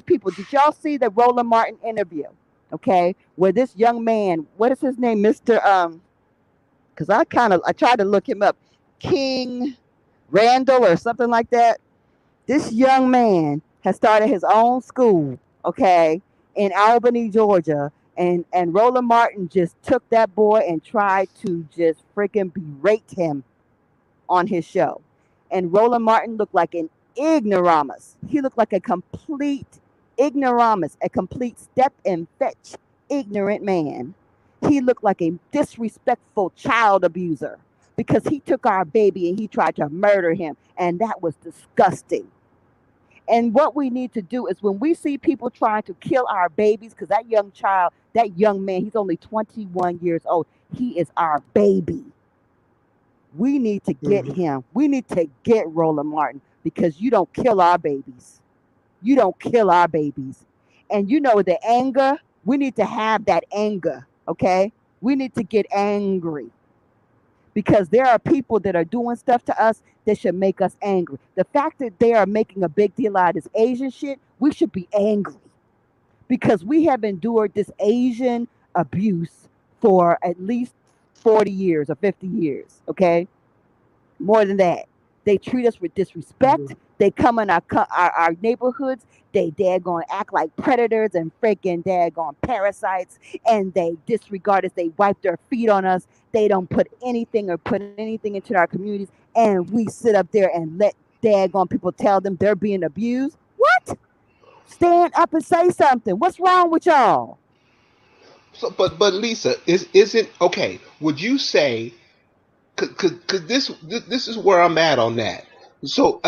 S3: people, did y'all see the Roland Martin interview? Okay, where this young man, what is his name, Mister because I tried to look him up, King Randall or something like that. This young man has started his own school, okay, in Albany, Georgia, and Roland Martin just took that boy and tried to just freaking berate him on his show. And Roland Martin looked like an ignoramus. He looked like a complete ignoramus, a complete step and fetch ignorant man. He looked like a disrespectful child abuser because he took our baby and he tried to murder him. And that was disgusting. And what we need to do is when we see people trying to kill our babies, because that young child, that young man, he's only 21 years old. He is our baby. We need to get
S2: Mhm.
S3: him. We need to get Roland Martin because you don't kill our babies. You don't kill our babies. And the anger, we need to have that anger, okay? We need to get angry because there are people that are doing stuff to us that should make us angry. The fact that they are making a big deal out of this Asian shit, we should be angry because we have endured this Asian abuse for at least 40 years or 50 years, okay? More than that. They treat us with disrespect.
S2: Mhm.
S3: They come in our neighborhoods. They daggone act like predators and freaking daggone parasites, and they disregard us. They wipe their feet on us. They don't put anything or put anything into our communities, and we sit up there and let daggone people tell them they're being abused. What? Stand up and say something. What's wrong with y'all?
S1: So, but Lisa, isn't okay? Would you say, because this is where I'm at on that. So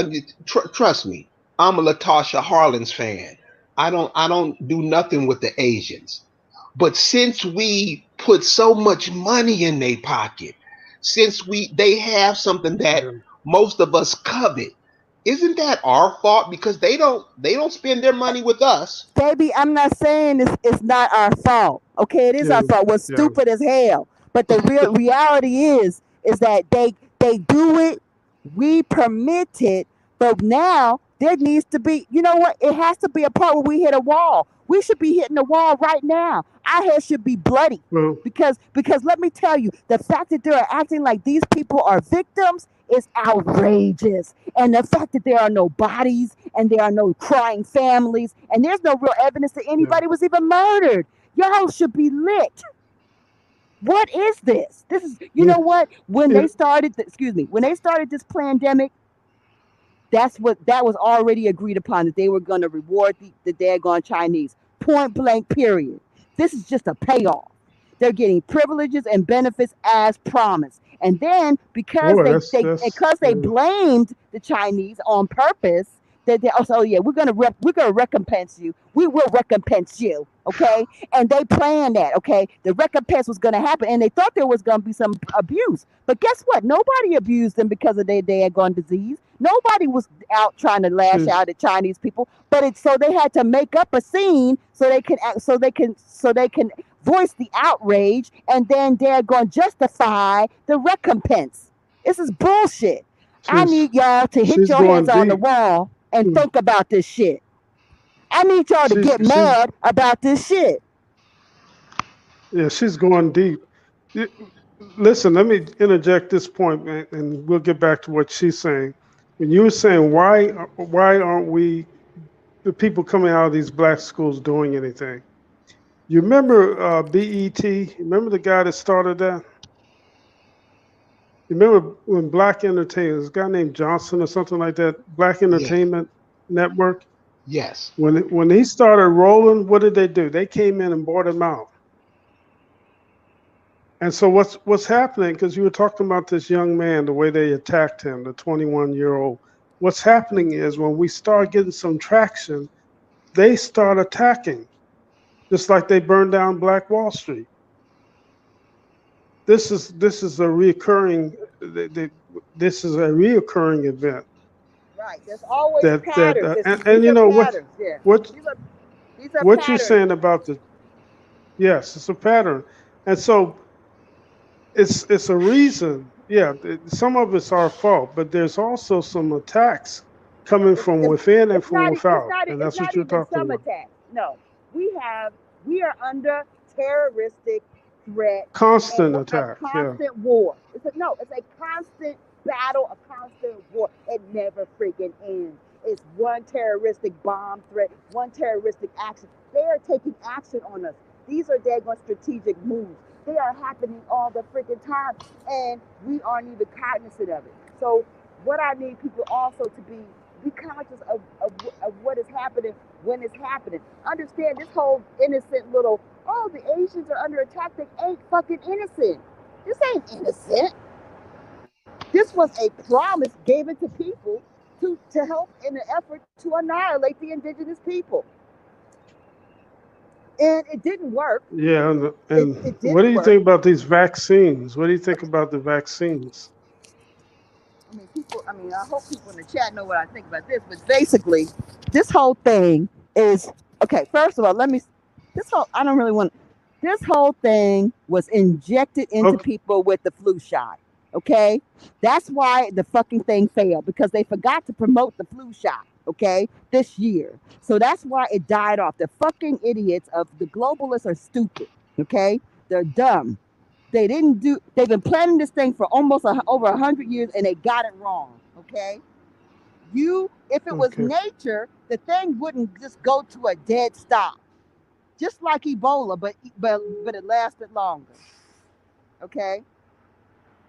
S1: trust me, I'm a Latasha Harlins fan. I don't do nothing with the Asians. But since we put so much money in their pocket, since they have something that
S2: Yeah.
S1: most of us covet, isn't that our fault? Because they don't spend their money with us.
S3: Baby, I'm not saying it's not our fault. Okay, it is our
S2: Yeah.
S3: fault. We're
S2: Yeah.
S3: stupid as hell. But the real reality is that they do it. We permit it. But now there needs to be. You know what? It has to be a part where we hit a wall. We should be hitting the wall right now. Our head should be bloody.
S2: Well.
S3: Because let me tell you, the fact that they're acting like these people are victims is outrageous. And the fact that there are no bodies and there are no crying families and there's no real evidence that
S2: Yeah.
S3: anybody was even murdered. Y'all should be lit. What is this? This is, you
S2: Yeah.
S3: know what? When
S2: Yeah.
S3: they started, when they started this pandemic, that was already agreed upon that they were going to reward the daggone Chinese. Point blank, period. This is just a payoff. They're getting privileges and benefits as promised. And then
S2: Boy, that's
S3: because they blamed the Chinese on purpose, that they also, oh yeah, we're gonna recompense you. We will recompense you, okay? And they planned that, okay? The recompense was gonna happen, and they thought there was gonna be some abuse. But guess what? Nobody abused them because of their daggone disease. Nobody was out trying to lash
S2: she's
S3: out at Chinese people. But it's so they had to make up a scene so they can voice the outrage, and then they're going to justify the recompense. This is bullshit. I
S2: she's
S3: need y'all to hit
S2: she's
S3: your heads
S2: going
S3: on the
S2: deep.
S3: wall and
S2: Mm.
S3: think about this shit. I need y'all to get
S2: She's
S3: mad about this shit.
S2: yeah, she's going deep. Y- Listen, let me interject this point, and we'll get back to what she's saying. When you were saying why aren't we the people coming out of these black schools doing anything? You remember BET? Remember the guy that started that? You remember when Black Entertainment, this guy named Johnson or something like that, Black
S1: Yeah.
S2: Entertainment Network.
S1: Yes.
S2: When he started rolling, what did they do? They came in and bought him out. And so what's happening? Because you were talking about this young man, the way they attacked him, the 21-year-old. What's happening is when we start getting some traction, they start attacking, just like they burned down Black Wall Street. This is a reoccurring this is a reoccurring event
S3: Right. There's always
S2: that
S3: patterns.
S2: and
S3: These
S2: you
S3: are
S2: know
S3: patterns. Yeah.
S2: what
S3: These are these are
S2: what you're
S3: patterns.
S2: saying about the yes, it's a pattern, and so it's a reason. Yeah, some of it's our fault, but there's also some attacks coming from
S3: It's,
S2: within and
S3: it's
S2: from
S3: not.
S2: without, and
S3: It's
S2: that's what
S3: not
S2: you're
S3: even
S2: talking
S3: some
S2: about.
S3: attacks. No, we have. We are under terroristic threat and
S2: Constant
S3: a
S2: attack. Yeah.
S3: constant war. It's a constant battle, a constant war. It never freaking ends. It's one terroristic bomb threat, one terroristic action. They are taking action on us. These are daggone strategic moves. They are happening all the freaking time, and we aren't even cognizant of it. So, what I need people also to be conscious of what is happening when it's happening. Understand this whole innocent little, oh, the Asians are under attack. They ain't fucking innocent. This ain't innocent. This was a promise given to people to help in an effort to annihilate the indigenous people. And it didn't work.
S2: Yeah,
S3: It
S2: and what do
S3: didn't
S2: you
S3: work.
S2: think about these vaccines? What do you think about the vaccines?
S3: I hope people in the chat know what I think about this, but basically, this whole thing is okay. First of all, I don't really want, this whole thing was injected into
S2: Okay.
S3: people with the flu shot. Okay, that's why the fucking thing failed because they forgot to promote the flu shot. Okay, this year, so that's why it died off. The fucking idiots of the globalists are stupid. Okay, they're dumb. They didn't do. They've been planning this thing for almost over 100 years, and they got it wrong. Okay, if it was
S2: Okay.
S3: nature, the thing wouldn't just go to a dead stop, just like Ebola, but it lasted longer. Okay,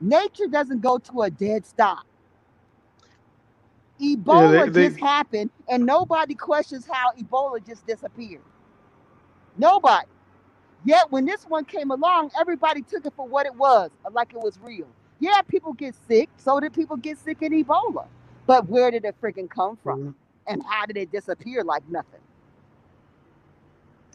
S3: nature doesn't go to a dead stop.
S2: Yeah,
S3: Ebola just happened, and nobody questions how Ebola just disappeared. Nobody. Yet when this one came along, everybody took it for what it was, like it was real. Yeah, people get sick. So did people get sick in Ebola. But where did it freaking come from?
S2: mhm.
S3: And how did it disappear like nothing?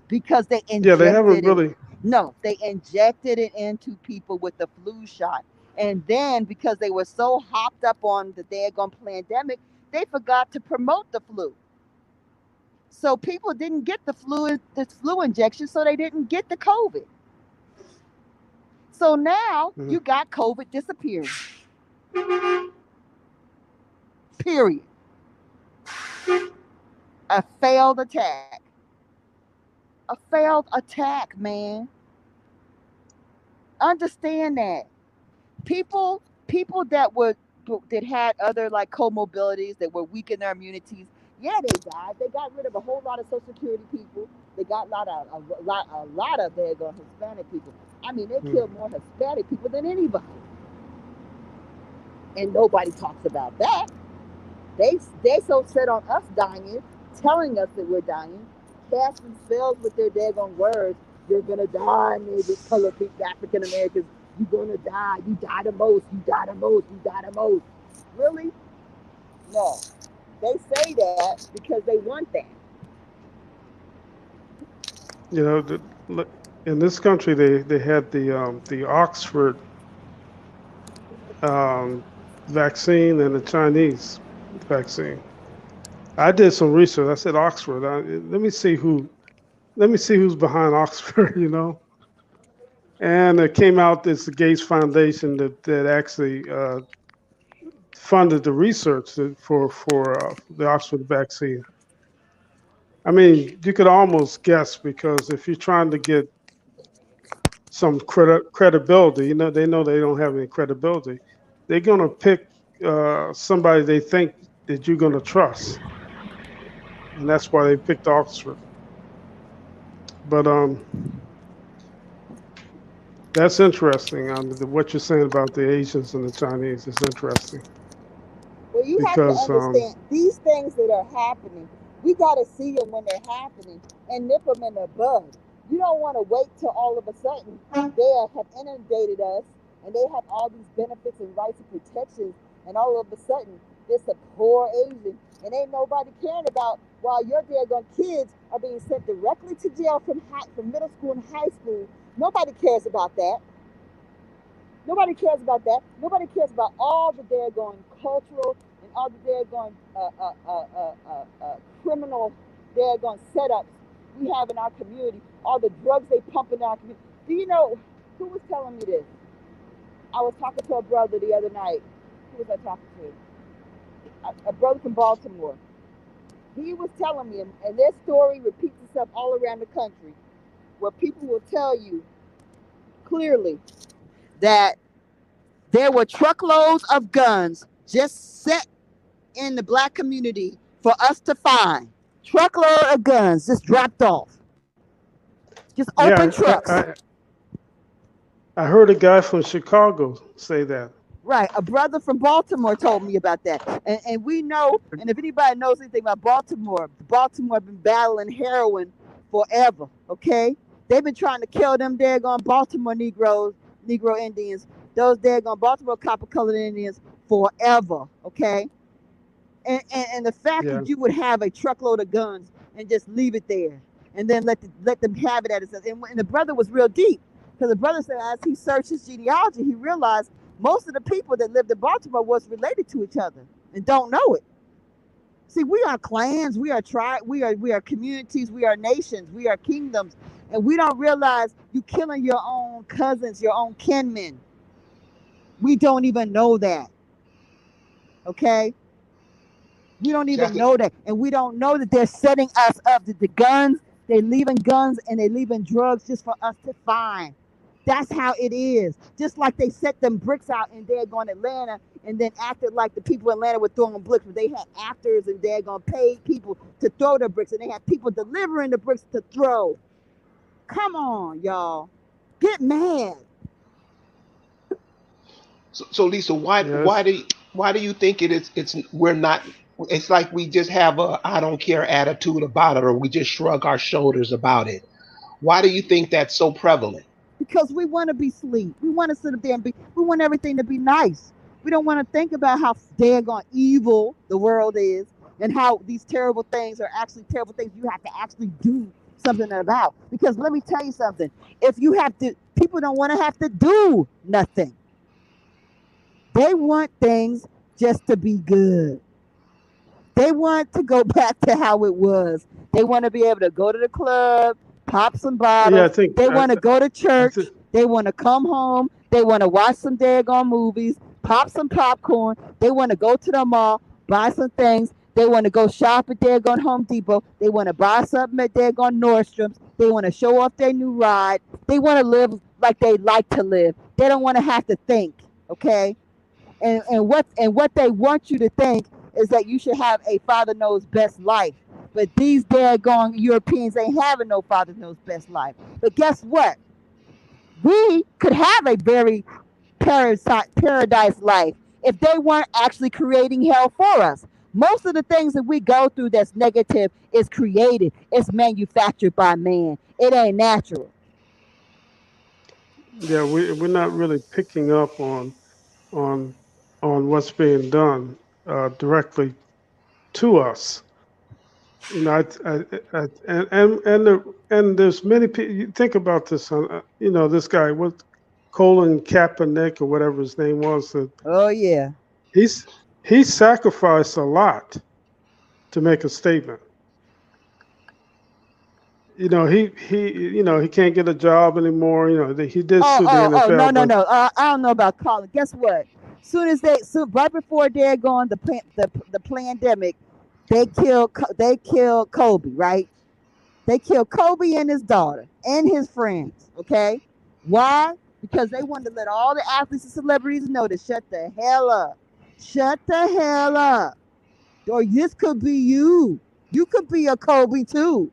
S3: Because they
S2: Yeah, they haven't
S3: injected it.
S2: really.
S3: No, they injected it into people with the flu shot. And then because they were so hopped up on the daggone pandemic, they forgot to promote the flu. So people didn't get the flu injection, so they didn't get the COVID. So now
S2: Mhm.
S3: you got COVID disappearing. Period. A failed attack. A failed attack, man. Understand that. People that had other like comorbidities that were weak in their immunities, yeah, they died. They got rid of a whole lot of Social Security people. They got a lot of their Hispanic people. I mean, they
S2: Mhm.
S3: killed more Hispanic people than anybody, and nobody talks about that. They so set on us dying, telling us that we're dying, casting spells with their daggone words. You're gonna die, niggas, colored people, African Americans. You're gonna die. You die the most. You die the most. You die the most. Really? No. They say that because they want that.
S2: You know, in this country, they had the Oxford um, vaccine and the Chinese vaccine. I did some research. I said Oxford. Let me see who's behind Oxford. You know, and it came out it's the Gates Foundation that actually funded the research for the Oxford vaccine. I mean, you could almost guess because if you're trying to get some credibility, you know, they don't have any credibility. They're gonna pick somebody they think that you're gonna trust, and that's why they picked Oxford. But that's interesting. What you're saying about the Asians and the Chinese is interesting
S3: Well, you have to
S2: because
S3: understand these things that are happening. We got to see them when they're happening and nip them in the bud. You don't want to wait till all of a sudden they have inundated us and they have all these benefits and rights and protections, and all of a sudden it's a poor Asian and ain't nobody caring about while your daggone kids are being sent directly to jail from middle school and high school. Nobody cares about that. Nobody cares about that. Nobody cares about all the daggone cultural and all the daggone criminal daggone setups we have in our community, all the drugs they pump in our community. Do you know who was telling me this? I was talking to a brother the other night. Who was I talking to? A brother from Baltimore. He was telling me, and this story repeats itself all around the country, where people will tell you clearly that there were truckloads of guns just set in the black community for us to find. Truckload of guns just dropped off. Just open
S2: yeah,
S3: trucks.
S2: I heard a guy from Chicago say that.
S3: Right. A brother from Baltimore told me about that. And we know, and if anybody knows anything about Baltimore been battling heroin forever. Okay? They've been trying to kill them daggone Baltimore Negro Indians, those daggone Baltimore copper colored Indians forever. Okay? And the fact
S2: Yeah,
S3: that you would have a truckload of guns and just leave it there and then let them have it at itself. And the brother was real deep because the brother said as he searched his genealogy, he realized most of the people that lived in Baltimore was related to each other and don't know it. See, we are clans, we are we are communities, we are nations, we are kingdoms, and we don't realize you killing your own cousins, your own kinmen. We don't even know that. Okay? We don't
S1: See, I
S3: even
S1: think
S3: know that. And we don't know that they're setting us up. The guns, they're leaving guns and they're leaving drugs just for us to find. That's how it is. Just like they set them bricks out in daggone Atlanta and then acted like the people in Atlanta were throwing bricks, but they had actors and daggone paid people to throw the bricks and they had people delivering the bricks to throw. Come on, y'all. Get mad.
S1: so. Lisa,
S2: yes,
S1: why do you think it's we're not? It's like we just have a I don't care attitude about it, or we just shrug our shoulders about it. Why do you think that's so prevalent?
S3: Because we want to be sleep. We want to sit up there and we want everything to be nice. We don't want to think about how daggone evil the world is and how these terrible things are actually terrible things you have to actually do something about. Because let me tell you something. If you have to, people don't want to have to do nothing. They want things just to be good. They want to go back to how it was. They want to be able to go to the club, pop some
S2: yeah.
S3: bottles. They want to go to
S2: I think
S3: church. They want to come home. They want to watch some daggone movies, pop some popcorn. They want to go to the mall, buy some things. They want to go shop at daggone Home Depot. They want to buy something at daggone Nordstrom's. They want to show off their new ride. They want to live like they like to live. They don't want to have to think. Okay, and what they want you to think is that you should have a father knows best life. But these daggone Europeans ain't having no father knows best life. But guess what? We could have a very paradise life if they weren't actually creating hell for us. Most of the things that we go through that's negative is created. It's manufactured by man. It ain't natural.
S2: Yeah, we're not really picking up on on what's being done directly to us. You know, and there's many people. You think about this. You know, this guy, what Colin Kaepernick or whatever his name was.
S3: Oh yeah.
S2: He's he sacrificed a lot to make a statement. He can't get a job anymore. You know, he did
S3: Oh,
S2: sue the
S3: oh, oh, no,
S2: NFL,
S3: no,
S2: but
S3: no. I don't know about Colin. Guess what? Soon right before they're gone, the pandemic, they killed Kobe, right? They killed Kobe and his daughter and his friends. Okay, why? Because they wanted to let all the athletes and celebrities know to shut the hell up, shut the hell up, or this could be you. You could be a Kobe too.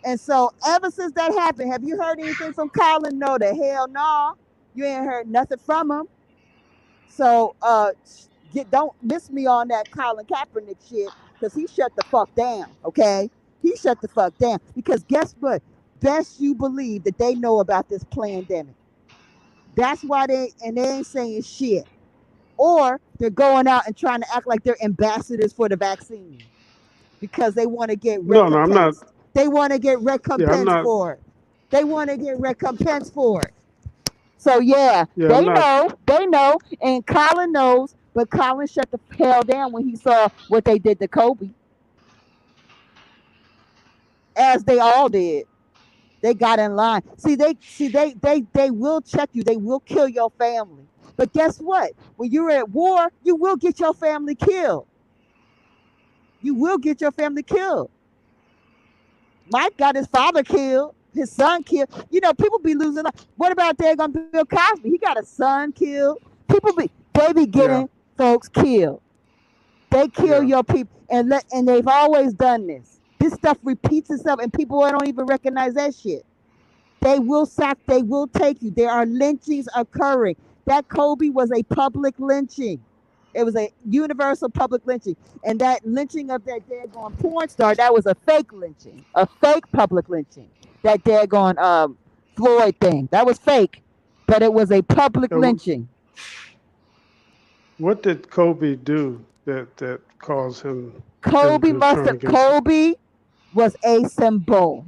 S3: And so ever since that happened, have you heard anything from Colin? No, the hell no. You ain't heard nothing from him. So don't miss me on that Colin Kaepernick shit, because he shut the fuck down. Okay, he shut the fuck down because guess what? Best you believe that they know about this pandemic. That's why they ain't saying shit, or they're going out and trying to act like they're ambassadors for the vaccine because they want to get
S2: no, I'm not.
S3: recompensed. They want to get
S2: Yeah, I'm
S3: recompensed
S2: not.
S3: for it. They want to get recompensed for it. So yeah,
S2: Yeah, I'm
S3: they
S2: not.
S3: know, they know, and Colin knows, but Colin shut the hell down when he saw what they did to Kobe, as they all did. They got in line. They will check you. They will kill your family. But guess what? When you're at war, you will get your family killed. You will get your family killed. Mike got his father killed, his son killed. You know, people be losing life. What about daggone Bill Cosby? He got a son killed. They be
S2: Yeah,
S3: getting folks killed. They kill
S2: yeah.
S3: your people, and they've always done this. This stuff repeats itself, and people don't even recognize that shit. They will take you. There are lynchings occurring. That Kobe was a public lynching. It was a universal public lynching. And that lynching of that daggone porn star, that was a fake lynching. A fake public lynching. That daggone Floyd thing. That was fake. But it was a public
S2: So
S3: lynching.
S2: what did Kobe do that caused him to turn against it?
S3: Kobe was a symbol.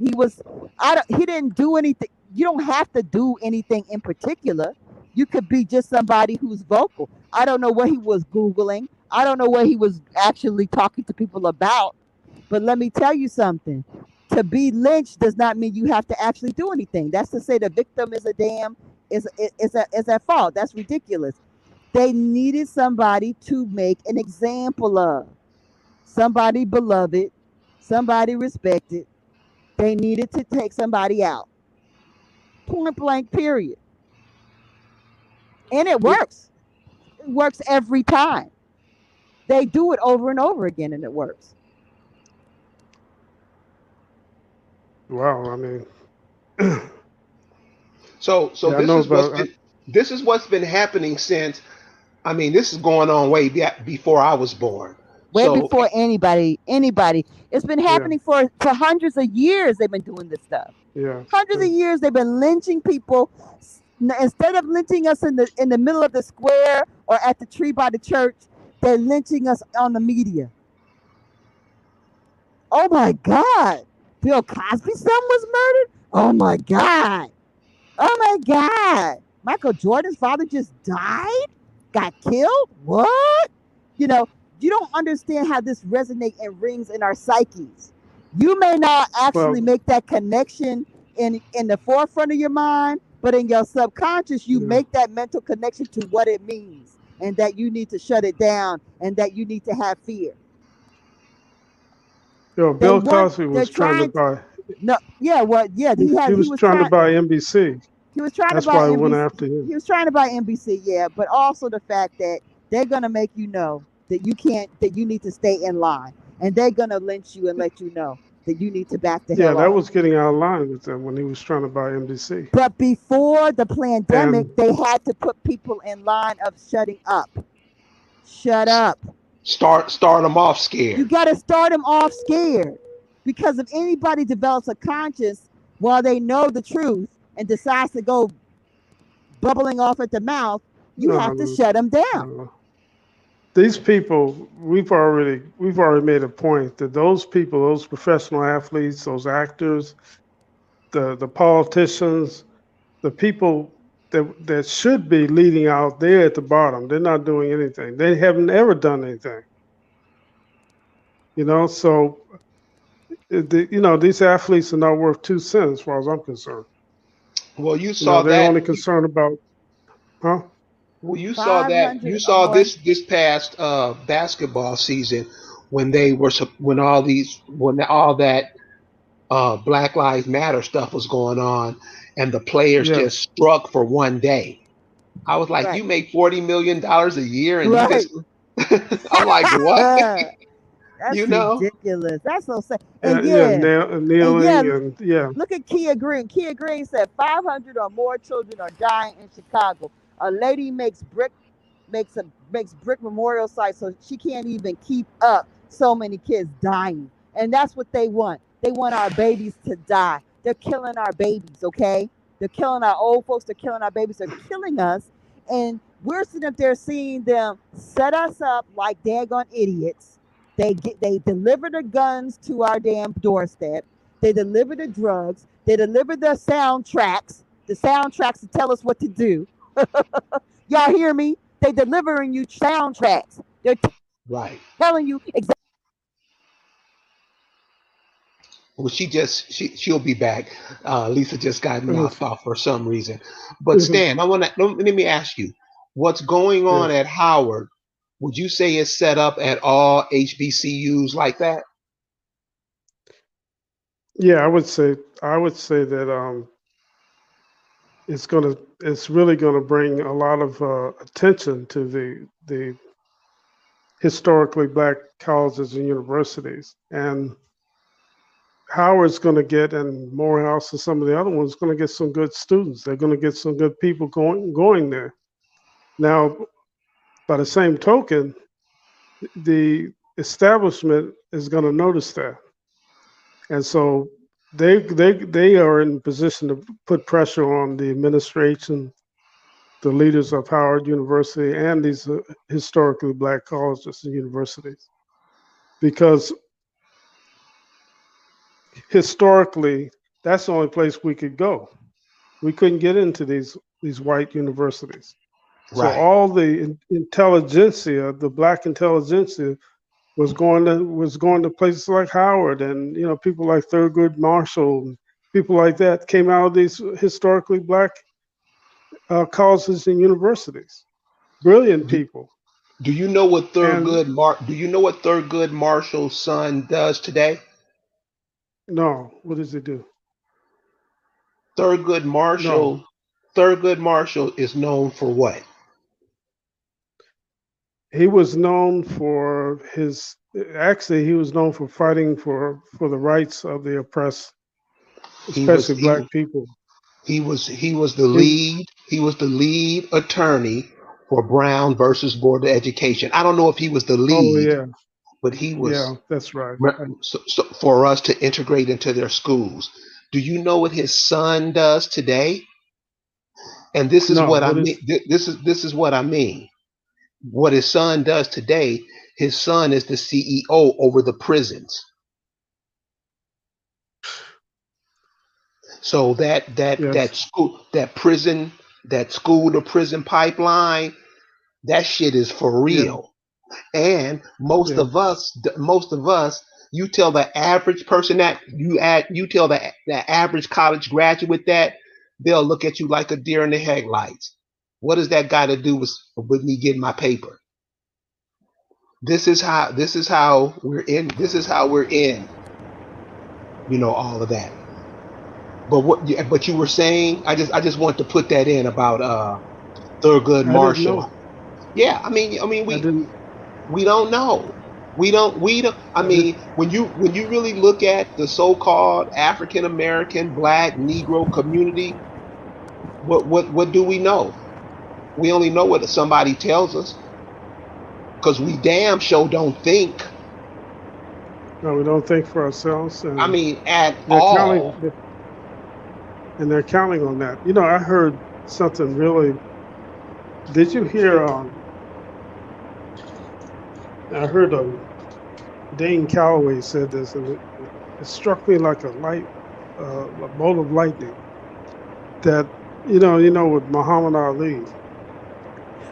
S3: He didn't do anything. You don't have to do anything in particular. You could be just somebody who's vocal. I don't know what he was Googling. I don't know what he was actually talking to people about. But let me tell you something. To be lynched does not mean you have to actually do anything. That's to say the victim is at fault. That's ridiculous. They needed somebody to make an example of. Somebody beloved, somebody respected. They needed to take somebody out. Point blank, period. And it
S2: It,
S3: works. It works every time. They do it over and over again, and it works.
S2: wow, I mean,
S1: So
S2: yeah, I know about.
S1: this is what's been happening since. I mean, this is going on way back before I was born.
S3: Way
S1: So
S3: before anybody. It's been
S2: Yeah,
S3: happening for hundreds of years. They've been doing this stuff.
S2: yeah,
S3: Hundreds of years they've been lynching people. Instead of lynching us in the middle of the square or at the tree by the church, they're lynching us on the media. Oh my God. Bill Cosby's son was murdered? Oh my God. Oh my God. Michael Jordan's father just died? Got killed? What? You know, you don't understand how this resonates and rings in our psyches. You may not actually
S2: well,
S3: make that connection in the forefront of your mind, but in your subconscious, you
S2: yeah.
S3: make that mental connection to what it means and that you need to shut it down and that you need to have fear.
S2: Bill Cosby
S3: They're
S2: was trying to
S3: trying to,
S2: buy.
S3: no, yeah, well, yeah,
S2: He
S3: he
S2: was
S3: was
S2: trying to
S3: trying,
S2: buy NBC.
S3: he was trying to
S2: That's
S3: buy
S2: why we went
S3: NBC.
S2: after him.
S3: He was trying to buy NBC, yeah, but also the fact that they're gonna make you know that you need to stay in line, and they're gonna lynch you and let you know that you need to back the
S2: Yeah,
S3: hell
S2: that
S3: off.
S2: was getting out of line with them when he was trying to buy NBC.
S3: But before the pandemic,
S2: And
S3: they had to put people in line of shutting up. Shut up.
S1: start them off
S3: You
S1: scared.
S3: got to start them off scared. Because if anybody develops a conscience while they know the truth and decides to go bubbling off at the mouth, you have to
S2: Um,
S3: shut them down.
S2: these people, we've already made a point that those people, those professional athletes, those actors, the politicians, the people that should be leading out, they're at the bottom. They're not doing anything. They haven't ever done anything. So these athletes are not worth 2 cents as far as I'm concerned.
S1: Well, you saw
S2: They're
S1: that.
S2: only concerned about, huh?
S1: Well, you saw that. You
S3: 500 or
S1: saw
S3: more.
S1: this past basketball season when they were when all that Black Lives Matter stuff was going on, and the players
S2: Yes.
S1: just struck for one day. I was like,
S3: Right.
S1: you make $40 million a year, and you
S3: Right.
S1: just. I'm like, what?
S3: That's
S1: You know?
S3: ridiculous. That's so sad.
S2: Yeah,
S3: And
S2: yeah,
S3: yeah, and yeah,
S2: kneeling and yeah.
S3: look at Kia Green. Kia Green said 500 or more children are dying in Chicago. A lady makes brick memorial sites so she can't even keep up so many kids dying. And that's what they want. They want our babies to die. They're killing our babies, okay? They're killing our old folks, they're killing our babies, they're killing us. And we're sitting up there seeing them set us up like daggone idiots. They deliver the guns to our damn doorstep. They deliver the drugs. They deliver the soundtracks to tell us what to do. Y'all hear me? They delivering you soundtracks. They're
S1: Right.
S3: telling you exactly.
S1: Well, she'll be back. Lisa just got
S2: Mhm.
S1: knocked off for some reason. But Stan, let me ask you, what's going on
S2: Yes.
S1: at Howard? Would you say it's set up at all HBCUs like that?
S2: Yeah, I would say that it's really gonna bring a lot of attention to the historically black colleges and universities. And Howard's going to get, and Morehouse and some of the other ones, going to get some good students. They're going to get some good people going there. Now, by the same token, the establishment is going to notice that, and so they are in position to put pressure on the administration, the leaders of Howard University, and these historically black colleges and universities, because historically that's the only place we could go. We couldn't get into these white universities. So
S1: Right.
S2: all the intelligentsia, the black intelligentsia, was going to places like Howard, and people like Thurgood Marshall, and people like that came out of these historically black colleges and universities. Brilliant
S1: Do,
S2: people.
S1: do you know what
S2: And
S1: Thurgood Marshall's son does today?
S2: no, what does he do?
S1: Thurgood
S2: No,
S1: Marshall Thurgood Marshall is known for what?
S2: he was known for his. Actually, he was known for fighting for the rights of the oppressed,
S1: He was
S2: especially
S1: he
S2: black people.
S1: he was
S2: He,
S1: the lead attorney for Brown versus Board of Education. I don't know if he was the
S2: oh
S1: lead,
S2: yeah,
S1: but he was
S2: yeah, that's right.
S1: so for us to integrate into their schools. Do you know what his son does today? And this is
S2: No,
S1: what I
S2: what
S1: mean.
S2: is?
S1: This is what I mean. What his son does today. His son is the CEO over the prisons. So
S2: Yes,
S1: that school to prison pipeline, that shit is for
S2: yeah,
S1: real. And most
S2: yeah,
S1: of us, you tell the average person that you tell the average college graduate that, they'll look at you like a deer in the headlights. What does that got to do with me getting my paper? This is how we're in. This is how we're in. All of that. But you were saying, I just want to put that in about Thurgood
S2: I didn't
S1: Marshall.
S2: know.
S1: Yeah, I mean
S2: I didn't.
S1: we don't know. We don't. I
S2: I did.
S1: mean, when you really look at the so-called African American, Black, Negro community, what do we know? We only know what somebody tells us, because we damn sure don't think.
S2: No, we don't think for ourselves,
S1: I
S2: and
S1: mean, at
S2: they're counting.
S1: all.
S2: And they're counting on that. I heard something really. Did you hear? I heard Dane Calloway said this, and it struck me like a bolt of lightning. That with Muhammad Ali.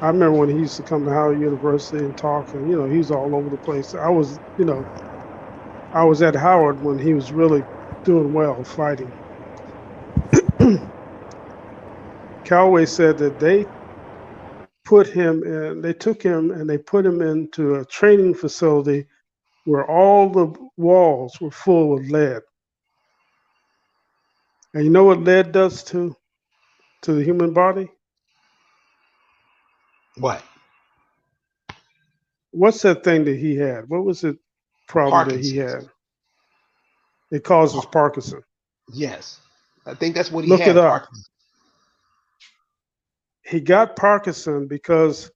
S2: I remember when he used to come to Howard University and talk, and he's all over the place. I was at Howard when he was really doing well fighting. Calloway said that they took him and they put him into a training facility where all the walls were full of lead. And you know what lead does to the human body?
S1: What?
S2: What's that thing that he had? What was the problem that he
S1: Parkinson's.
S2: had? It causes
S1: Par-
S2: Parkinson.
S1: yes. I think that's what he
S2: Look it
S1: had.
S2: up.
S1: Parkinson's.
S2: He got Parkinson because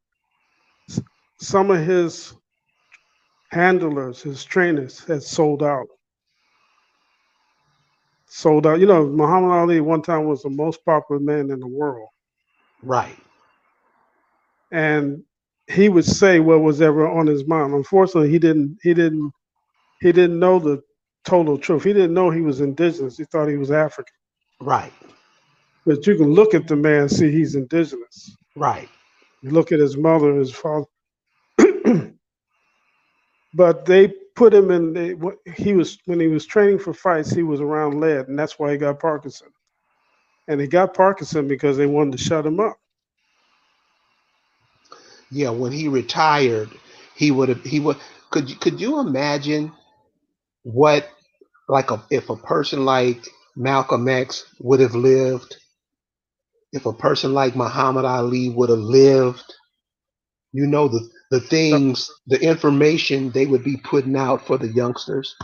S2: some of his handlers, his trainers, had sold out. Sold out. Muhammad Ali one time was the most popular man in the world.
S1: Right.
S2: And he would say what was ever on his mind. Unfortunately, he didn't know the total truth. He didn't know he was indigenous. He thought he was African.
S1: Right.
S2: But you can look at the man and see he's indigenous.
S1: Right.
S2: You look at his mother, his father. But they put him in. When he was training for fights, he was around lead, and that's why he got Parkinson. And he got Parkinson because they wanted to shut him up.
S1: Yeah. When he retired, he would have. He would. Could you imagine what if a person like Malcolm X would have lived? If a person like Muhammad Ali would have lived, the things, the information they would be putting out for the youngsters.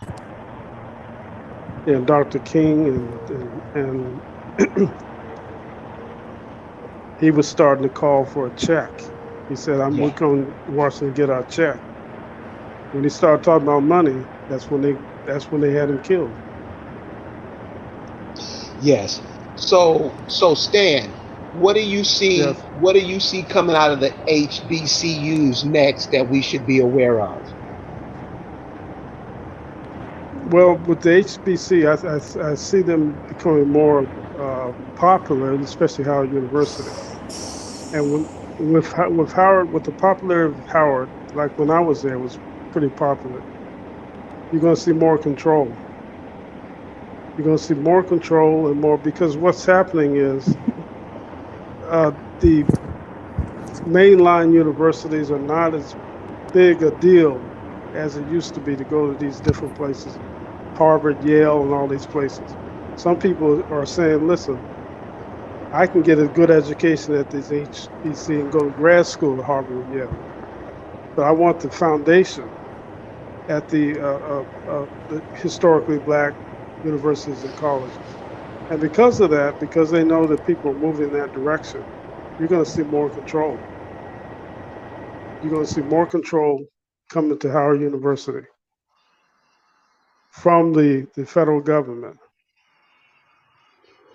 S2: And Dr. King and he was starting to call for a check. He said, we're
S1: Yeah.
S2: going to Washington to get our check. When he started talking about money, that's when they had him killed.
S1: Yes. So Stan, what do you see?
S2: Yes.
S1: What do you see coming out of the HBCUs next that we should be aware of?
S2: Well, with the HBC, I see them becoming more popular, especially Howard University. And with Howard, with the popularity of Howard, like when I was there, it was pretty popular. You're going to see more control. You're going to see more control and more, because what's happening is the mainline universities are not as big a deal as it used to be to go to these different places, Harvard, Yale, and all these places. Some people are saying, listen, I can get a good education at this HBC and go to grad school at Harvard or Yale, but I want the foundation at the historically black universities and colleges. And because of that, because they know that people are moving in that direction, you're going to see more control. You're going to see more control coming to Howard University from the federal government.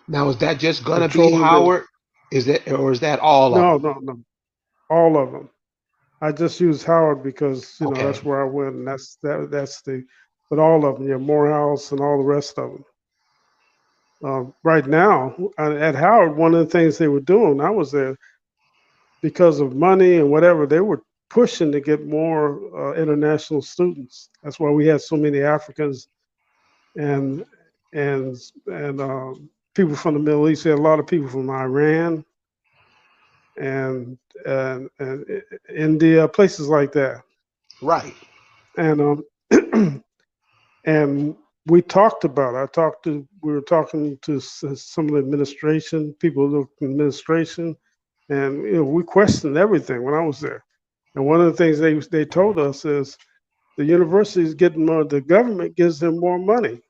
S1: Now, is that just gonna be
S2: Controlling the
S1: Howard? Is that all of
S2: no,
S1: them?
S2: no, no, all of them. I just use Howard because
S1: Okay.
S2: that's where I went, and that's the, but all of them, yeah, Morehouse and all the rest of them. Right now at Howard, one of the things they were doing, I was there because of money and whatever, they were pushing to get more international students. That's why we had so many Africans and and people from the Middle East. We had a lot of people from Iran and India, places like that.
S1: Right.
S2: And and we talked about it. We were talking to some of the administration, people who looked in administration, and we questioned everything when I was there. And one of the things they told us is the university is getting more, the government gives them more money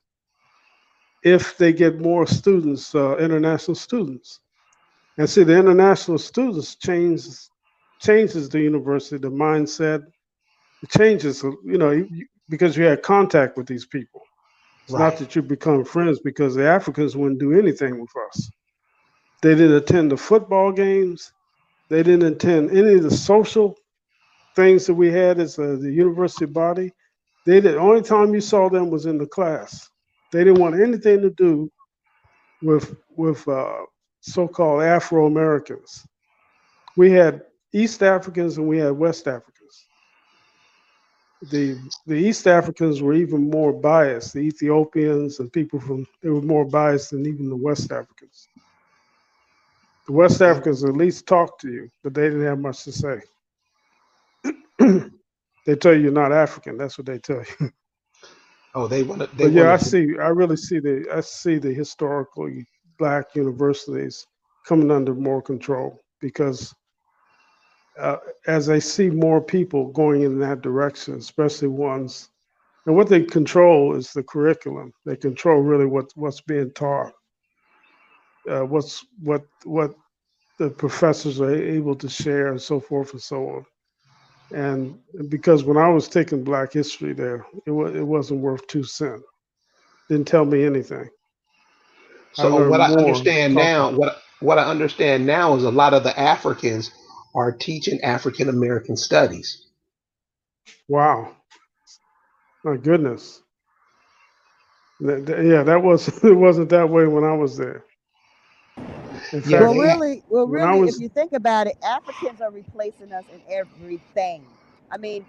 S2: if they get more students, international students. And see, the international students changes the university, the mindset, it changes, because you had contact with these people. It's not
S1: Right.
S2: that you become friends, because the Africans wouldn't do anything with us. They didn't attend the football games. They didn't attend any of the social things that we had as the university body. The only time you saw them was in the class. They didn't want anything to do with so-called Afro Americans. We had East Africans and we had West Africans. The East Africans were even more biased. The Ethiopians and people from they were more biased than even the West Africans. The West
S1: Okay.
S2: Africans at least talked to you, but they didn't have much to say. They tell you you're not African. That's what they tell you.
S1: Oh, they
S2: But yeah,
S1: wanted to.
S2: I really see the historically black universities coming under more control because uh, as I see more people going in that direction, especially ones, and what they control is the curriculum. They control really what's being taught, what the professors are able to share, and so forth and so on. And because when I was taking Black history there, it wasn't worth 2 cents. Didn't tell me anything. I
S1: So
S2: learned
S1: what I
S2: more
S1: understand
S2: talking.
S1: now, what I understand now is a lot of the Africans are teaching African American studies.
S2: Wow, my goodness. Yeah, that was it wasn't that way when I was there. In
S1: Yeah,
S3: Well,
S2: fact,
S3: really, well,
S2: when I
S3: really, if
S2: was
S3: you think about it, Africans are replacing us in everything. I mean,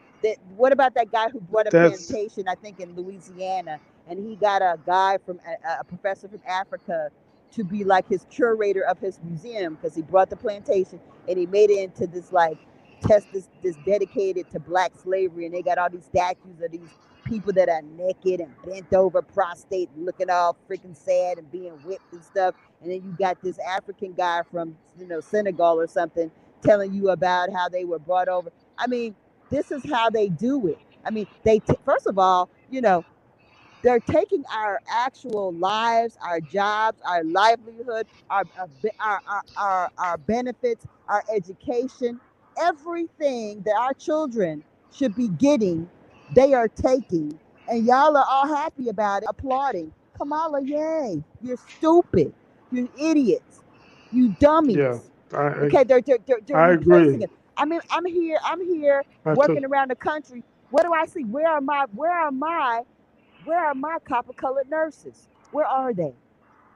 S3: what about that guy who bought a
S2: that's
S3: plantation? I think in Louisiana, and he got a guy from a professor from Africa to be like his curator of his museum because he brought the plantation and he made it into this like this dedicated to black slavery, and they got all these statues of these people that are naked and bent over, prostrate, looking all freaking sad and being whipped and stuff, and then you got this African guy from Senegal or something telling you about how they were brought over. I mean, this is how they do it. I mean, first of all, they're taking our actual lives, our jobs, our livelihood, our benefits, our education, everything that our children should be getting, they are taking. And y'all are all happy about it, applauding. Kamala, yay. You're stupid. You're idiots. You
S2: yeah.
S3: dummies.
S2: I
S3: Okay, they're
S2: I
S3: replacing
S2: agree.
S3: it. I mean, I'm here
S2: I took
S3: working around the country. What do I see? Where are my copper colored nurses? Where are they?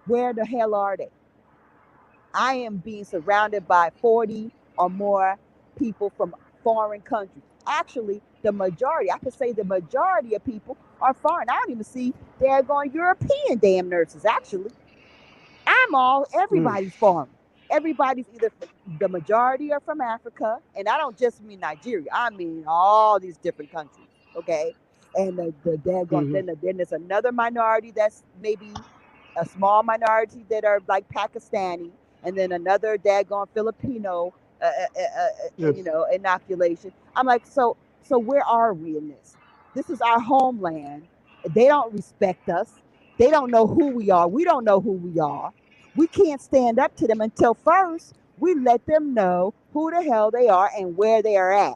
S3: Where the hell are they? I am being surrounded by 40 or more people from foreign countries. Actually, I could say the majority of people are foreign. I don't even see daggone European damn nurses, actually.
S2: mm,
S3: Everybody's foreign. Everybody's either the majority are from Africa, and I don't just mean Nigeria. I mean all these different countries. Okay, and
S2: hmm
S3: then there's another minority that's maybe a small minority that are like Pakistani, and then another daggone Filipino,
S2: Yes.
S3: inoculation. I'm like, so where are we in this? This is our homeland. They don't respect us. They don't know who we are. We don't know who we are. We can't stand up to them until first we let them know who the hell they are and where they are at.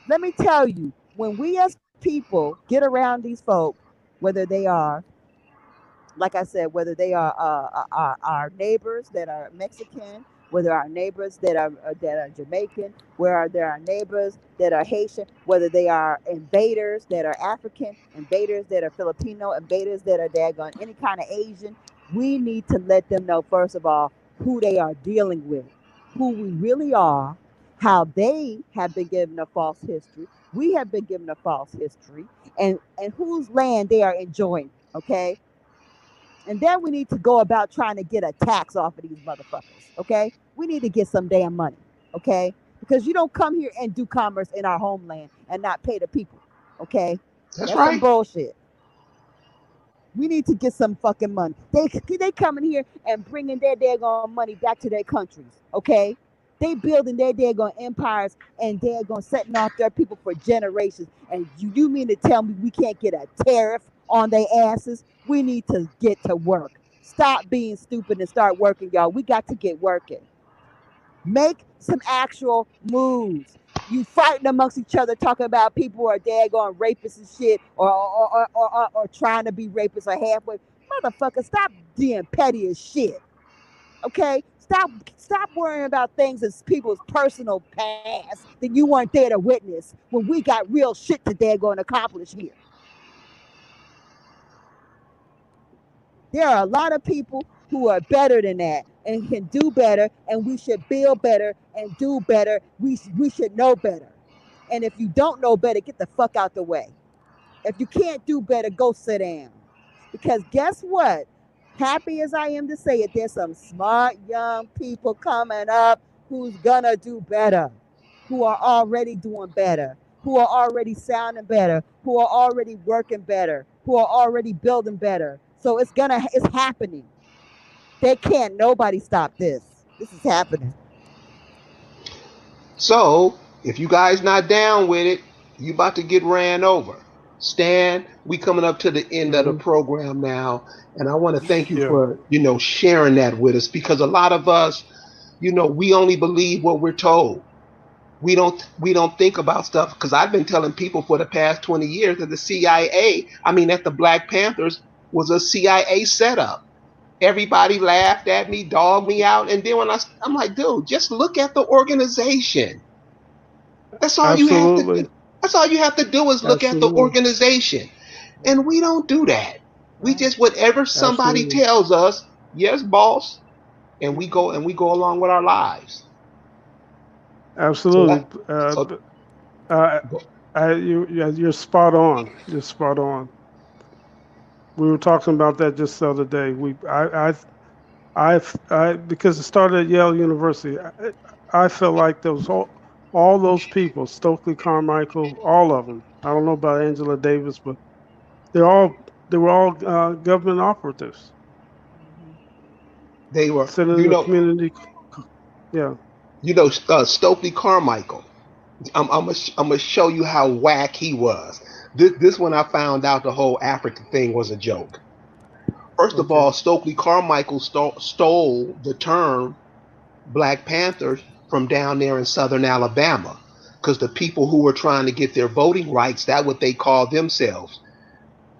S3: Let me tell you, when we as people get around these folk, whether they are, like I said, whether they are our neighbors that are Mexican, whether our neighbors that are Jamaican, where there are neighbors that are Haitian, whether they are invaders that are African, invaders that are Filipino, invaders that are daggone any kind of Asian, we need to let them know first of all who they are dealing with, who we really are, how they have been given a false history, we have been given a false history, and whose land they are enjoying. Okay, and then we need to go about trying to get a tax off of these motherfuckers. Okay? We need to get some damn money. Okay? Because you don't come here and do commerce in our homeland and not pay the people. Okay?
S1: That's
S3: That's some
S1: right.
S3: bullshit. We need to get some fucking money. They coming here and bringing their daggone money back to their countries. Okay? They building their daggone empires and they're going setting off their people for generations. And you mean to tell me we can't get a tariff on their asses? We need to get to work. Stop being stupid and start working, y'all. We got to get working. Make some actual moves. You fighting amongst each other, talking about people who are daggone rapists and shit, or trying to be rapists or halfway. Motherfucker, stop being petty as shit. Okay, stop worrying about things as people's personal past that you weren't there to witness when we got real shit that they're going to accomplish here. There are a lot of people who are better than that and can do better, and we should build better and do better. We should know better. And if you don't know better, get the fuck out the way. If you can't do better, go sit down. Because guess what? Happy as I am to say it, there's some smart young people coming up who's gonna do better, who are already doing better, who are already sounding better, who are already working better, who are already building better. So it's happening. They can't nobody stop this. This is happening.
S1: So if you guys not down with it, you about to get ran over. Stan, we coming up to the end of the
S2: Hmm.
S1: program now, and I want to thank you
S2: Yeah,
S1: for sharing that with us, because a lot of us, we only believe what we're told. We don't think about stuff, because I've been telling people for the past 20 years that the CIA, I mean that the Black Panthers was a CIA setup. Everybody laughed at me, dogged me out, and then when I'm like, dude, just look at the organization. That's all you have to do.
S2: absolutely,
S1: That's all you have to do is look at the
S2: absolutely,
S1: organization. And we don't do that. We
S3: Right.
S1: just whatever somebody
S2: absolutely,
S1: tells us, yes, boss, and we go along with our lives. So
S2: absolutely.
S1: that so
S2: Uh, yeah, you're spot on. You're spot on. We were talking about that just the other day. Because it started at Yale University. I felt like those all those people, Stokely Carmichael, all of them. I don't know about Angela Davis, but they're all they were all government operatives
S3: Mhm.
S1: they were,
S2: sitting in the community. Yeah.
S1: Stokely Carmichael. I'm gonna show you how whack he was. This when I found out the whole African thing was a joke. First of
S2: Okay.
S1: all, Stokely Carmichael stole the term Black Panthers from down there in southern Alabama, because the people who were trying to get their voting rights, that's what they called themselves.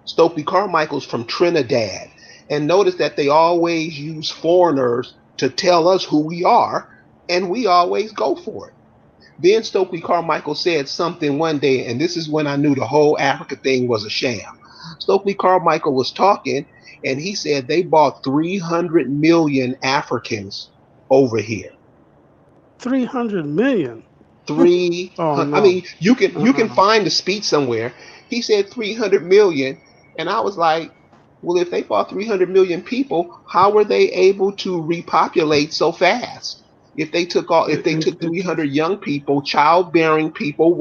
S1: Stokely Carmichael's from Trinidad. And notice that they always use foreigners to tell us who we are, and we always go for it. Then Stokely Carmichael said something one day, and this is when I knew the whole Africa thing was a sham. Stokely Carmichael was talking, and he said they bought 300 million Africans over here.
S2: 300 million.
S1: Three
S2: Oh
S1: hundred. I
S2: no.
S1: mean, you can
S2: Uh-uh.
S1: find the speech somewhere. He said 300 million, and I was like, well, if they bought 300 million people, how were they able to repopulate so fast? If they took
S2: It
S1: 300 young people, childbearing people,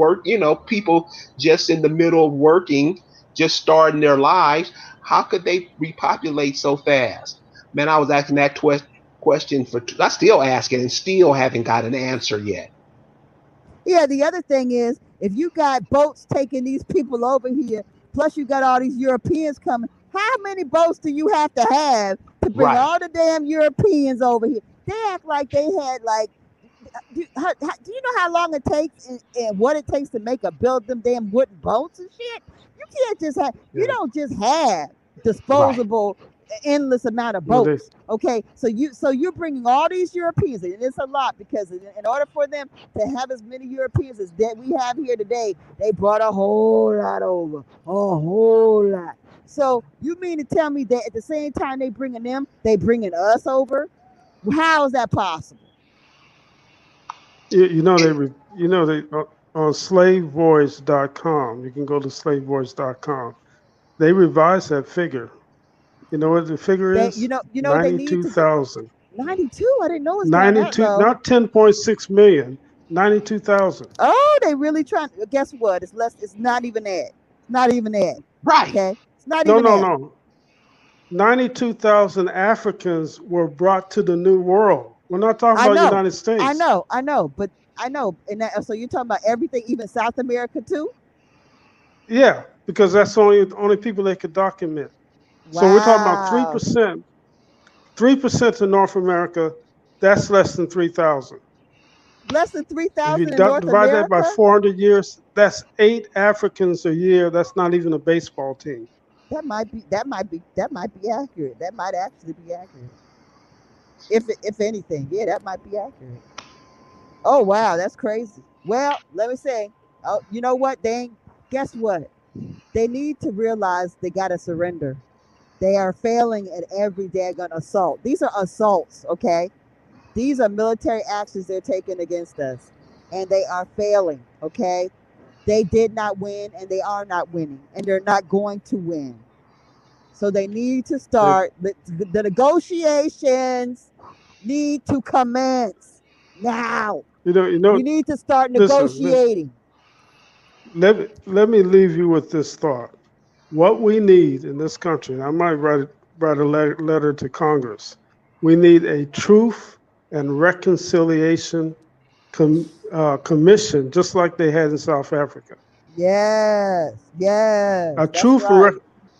S1: people just in the middle of working, just starting their lives, how could they repopulate so fast? Man, I was asking that question I still asking and still haven't got an answer yet.
S3: Yeah, the other thing is, if you got boats taking these people over here, plus you got all these Europeans coming, how many boats do you have to bring
S1: Right.
S3: all the damn Europeans over here? They act like they had like, do you know how long it takes and what it takes to make a build them damn wooden boats and shit? You can't just have, you
S2: Yeah.
S3: don't just have
S1: Right.
S3: disposable endless amount of
S2: No, they
S3: boats. Okay, so you're bringing all these Europeans, and it's a lot because in order for them to have as many Europeans as that we have here today, they brought a whole lot over, a whole lot. So you mean to tell me that at the same time they bringing them, they bringing us over? How is that possible?
S2: you know they on slavevoice.com. You can go to slavevoice.com. They revised that figure. You know what the figure
S3: They,
S2: is?
S3: you know what they need to do.
S2: 92,000.
S3: 92. I didn't know it's going that
S2: 92,
S3: low.
S2: not 10.6 million. 92,000.
S3: Oh, they really trying. Guess what? It's less. It's not even that. Not even that.
S1: Right.
S3: Okay, it's not
S2: No,
S3: even
S2: no,
S3: that.
S2: no. 92,000 Africans were brought to the New World. We're not talking
S3: I
S2: about
S3: know.
S2: United States.
S3: I know. But I know. And so you're talking about everything, even South America too.
S2: Yeah, because that's only people they could document. So we're talking about three
S3: Wow.
S2: percent, 3% to North America. That's less than 3,000.
S3: Less than three
S2: If you
S3: thousand in North
S2: divide that by
S3: America.
S2: 400 years, that's 8 Africans a year. That's not even a baseball team.
S3: That might be. That might be. That might be accurate. That might actually be accurate. If anything, yeah, that might be accurate. Oh wow, that's crazy. Well, let me say, oh, you know what? Guess what? They need to realize they gotta surrender. They are failing at every daggone assault. These are assaults, okay? These are military actions they're taking against us, and they are failing, okay? They did not win, and they are not winning, and they're not going to win. So they need to
S2: They,
S3: start. The negotiations need to commence now.
S2: you know.
S3: We need to start
S2: Listen,
S3: negotiating.
S2: let me leave you with this thought. What we need in this country, and I might write a letter to Congress. We need a truth and reconciliation commission, just like they had in South Africa.
S3: Yes, yes,
S2: A
S3: that's
S2: truth and
S3: right.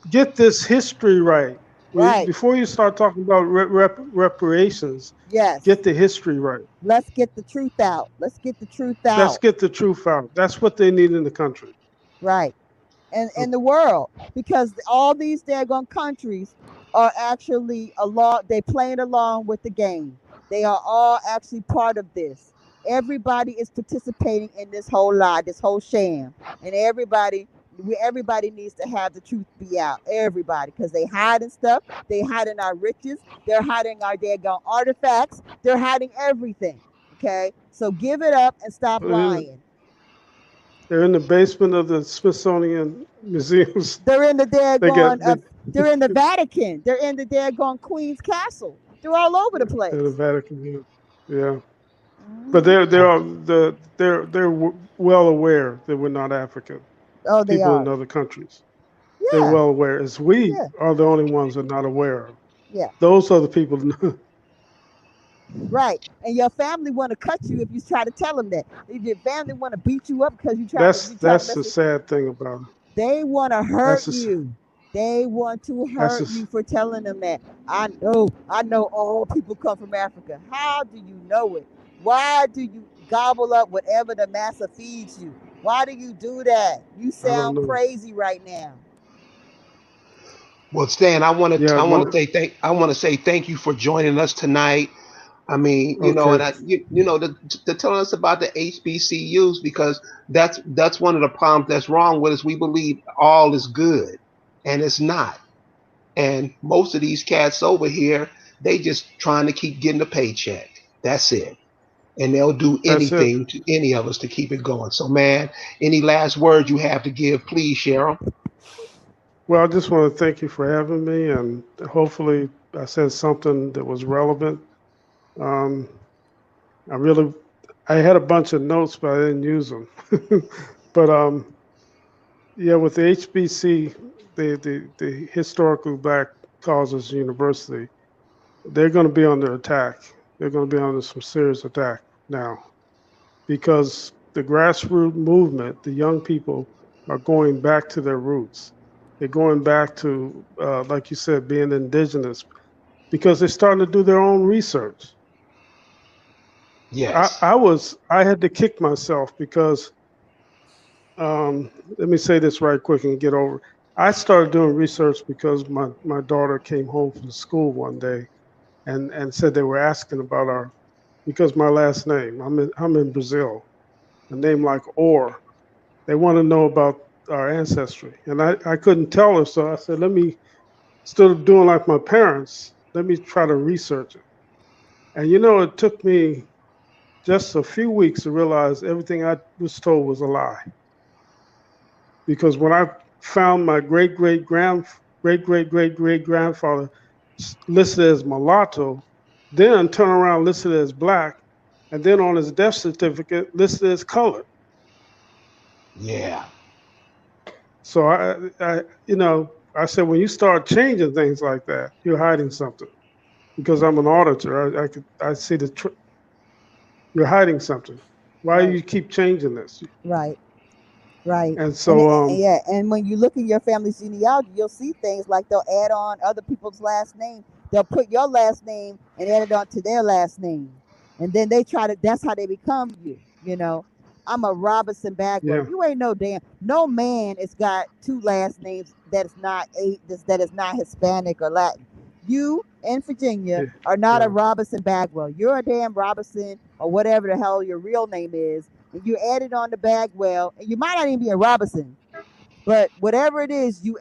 S2: get this history right.
S3: Right.
S2: Before you start talking about reparations,
S3: Yes.
S2: get the history right.
S3: Let's get the truth out. Let's get the truth
S2: Let's
S3: out.
S2: get the truth out. That's what they need in the country.
S3: Right. And the world, because all these daggone countries are actually along, they playing along with the game. They are all actually part of this. Everybody is participating in this whole lie, this whole sham, and everybody needs to have the truth be out. Everybody, because they hiding stuff. They hiding our riches. They're hiding our daggone artifacts. They're hiding everything. Okay, so give it up and stop lying.
S2: They're in the basement of the Smithsonian museums.
S3: They're in the
S2: They
S3: daggone.
S2: got they,
S3: They're in the Vatican. They're in the daggone Queen's Castle. They're all over the
S2: in the
S3: place.
S2: Vatican. Yeah, yeah. But
S3: Hmm.
S2: they're well aware that we're not African
S3: Oh, they
S2: people in
S3: are.
S2: other countries. They're
S3: Yeah,
S2: well aware. As we
S3: yeah,
S2: are the only ones that are not aware of.
S3: yeah.
S2: Those are the people.
S3: Right. And your family want to cut you if you try to tell them that. If your family want to beat you up because you try to
S2: That's the
S3: mess with.
S2: sad thing about it.
S3: They want to hurt
S2: That's the
S3: you. They want to
S2: that's
S3: hurt
S2: the
S3: you for telling them that. I know all people come from Africa. How do you know it? Why do you gobble up whatever the massa feeds you? Why do you do that? You
S2: I don't
S3: sound
S2: know.
S3: crazy right now.
S1: Well, Stan,
S2: Yeah.
S1: I want to say thank you for joining us tonight. I mean,
S2: Okay.
S1: and to telling us about the HBCUs, because that's one of the problems that's wrong with us. We believe all is good, and it's not. And most of these cats over here, they just trying to keep getting a paycheck. That's it. And they'll do
S2: That's it.
S1: anything to any of us to keep it going. So, man, any last words you have to give, please share them.
S2: Well, I just want to thank you for having me, and hopefully I said something that was relevant. Um, I really, I had a bunch of notes, but I didn't use them. But yeah, with the HBC, the Historically Black Causes University, they're going to be under attack. They're going to be under some serious attack now because the grassroots movement, the young people, are going back to their roots. They're going back to, like you said, being indigenous because they're starting to do their own research.
S1: Yes.
S2: I had to kick myself because let me say this right quick and get over. I started doing research because my daughter came home from school one day and said they were asking about our because my last name I'm in Brazil, a name like Or. They want to know about our ancestry, and I couldn't tell her, so I said, let me instead of doing like my parents, let me try to research it. And it took me just a few weeks to realize everything I was told was a lie. Because when I found my great great grandfather listed as mulatto, then turn around listed as black, and then on his death certificate listed as colored.
S1: Yeah.
S2: So I said when you start changing things like that, you're hiding something. Because I'm an auditor, I see you're hiding something. Why do
S3: Right,
S2: you keep changing this?
S3: right, right.
S2: And
S3: And
S2: so
S3: yeah, and when you look in your family's genealogy, you'll see things like they'll add on other people's last name. They'll put your last name and add it on to their last name, and then they try to. That's how they become you. I'm a Robinson Bagwell.
S2: yeah,
S3: You ain't no damn. No man has got two last names that is not Hispanic or Latin. You in Virginia
S2: Yeah,
S3: are not a
S2: yeah.
S3: Robinson Bagwell. You're a damn Robinson or whatever the hell your real name is. And you added on to Bagwell, and you might not even be a Robinson, but whatever it is, you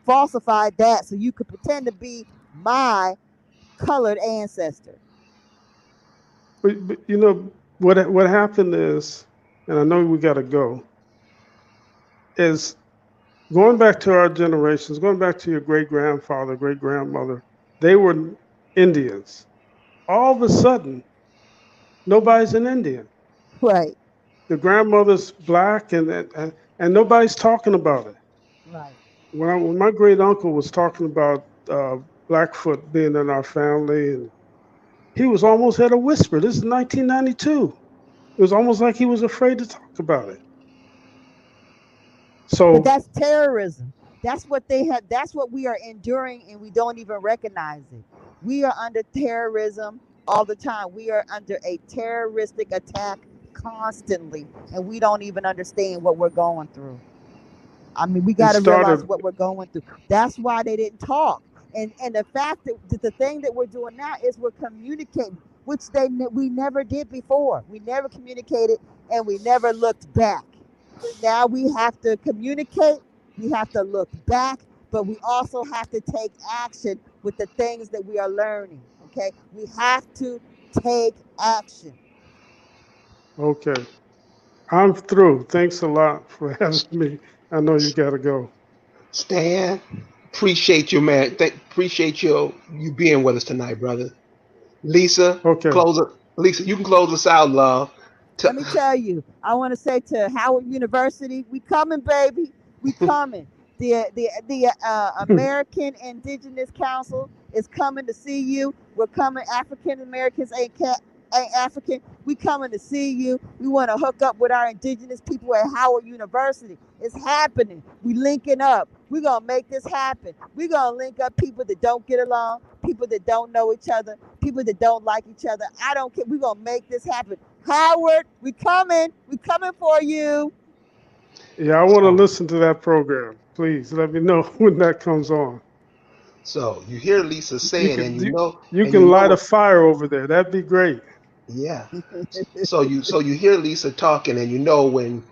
S3: falsified that so you could pretend to be my colored ancestor.
S2: But you know what happened is, and I know we got to go, is going back to our generations, going back to your great grandfather, great grandmother, they were Indians. All of a sudden, nobody's an Indian.
S3: Right,
S2: The grandmother's black, and nobody's talking about it.
S3: right.
S2: When my great uncle was talking about Blackfoot being in our family, and he was almost at a whisper. This is 1992. It was almost like he was afraid to talk about it.
S3: But
S2: So
S3: that's terrorism. That's what they have. That's what we are enduring, and we don't even recognize it. We are under terrorism all the time. We are under a terroristic attack constantly, and we don't even understand what we're going through. I mean, we
S2: it
S3: got to realize
S2: started.
S3: what we're going through. That's why they didn't talk. And the fact that the thing that we're doing now is we're communicating, which we never did before. We never communicated, and we never looked back. Now we have to communicate, we have to look back, but we also have to take action with the things that we are learning. Okay, we have to take action.
S2: Okay, I'm through. Thanks a lot for having me. I know you got to go.
S1: Stan, appreciate you, man. Appreciate you being with us tonight, brother. Lisa,
S2: Okay.
S1: close it. Lisa, you can close us out, love. T-
S3: Let me tell you, I want to say to Howard University, we coming, baby, we coming. The American Indigenous Council is coming to see you. We're coming. African Americans ain't African. We coming to see you. We want to hook up with our indigenous people at Howard University. It's happening. We linking up. We're gonna make this happen. We're gonna link up people that don't get along, people that don't know each other, people that don't like each other. I don't care. We're gonna make this happen. Howard, we coming. We coming for you.
S2: Yeah, I want to
S1: so,
S2: listen to that program. Please let me know when that comes on.
S1: so you hear Lisa
S2: You
S1: say it,
S2: can
S1: and
S2: you, you
S1: and you
S2: can light a
S1: know,
S2: fire over there. That'd be great.
S1: yeah. So you hear Lisa talking, and you know when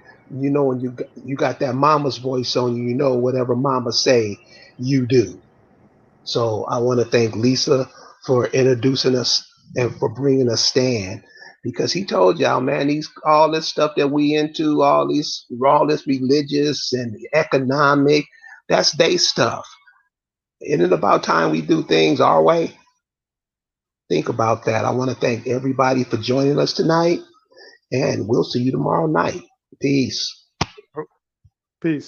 S1: you got that mama's voice on you. You know whatever mama say, you do. So I want to thank Lisa for introducing us and for bringing us Stan, because he told y'all, man, these all this stuff that we into, all this religious and economic, that's they stuff. Isn't it about time we do things our way? Think about that. I want to thank everybody for joining us tonight, and we'll see you tomorrow night. Peace.
S2: Peace.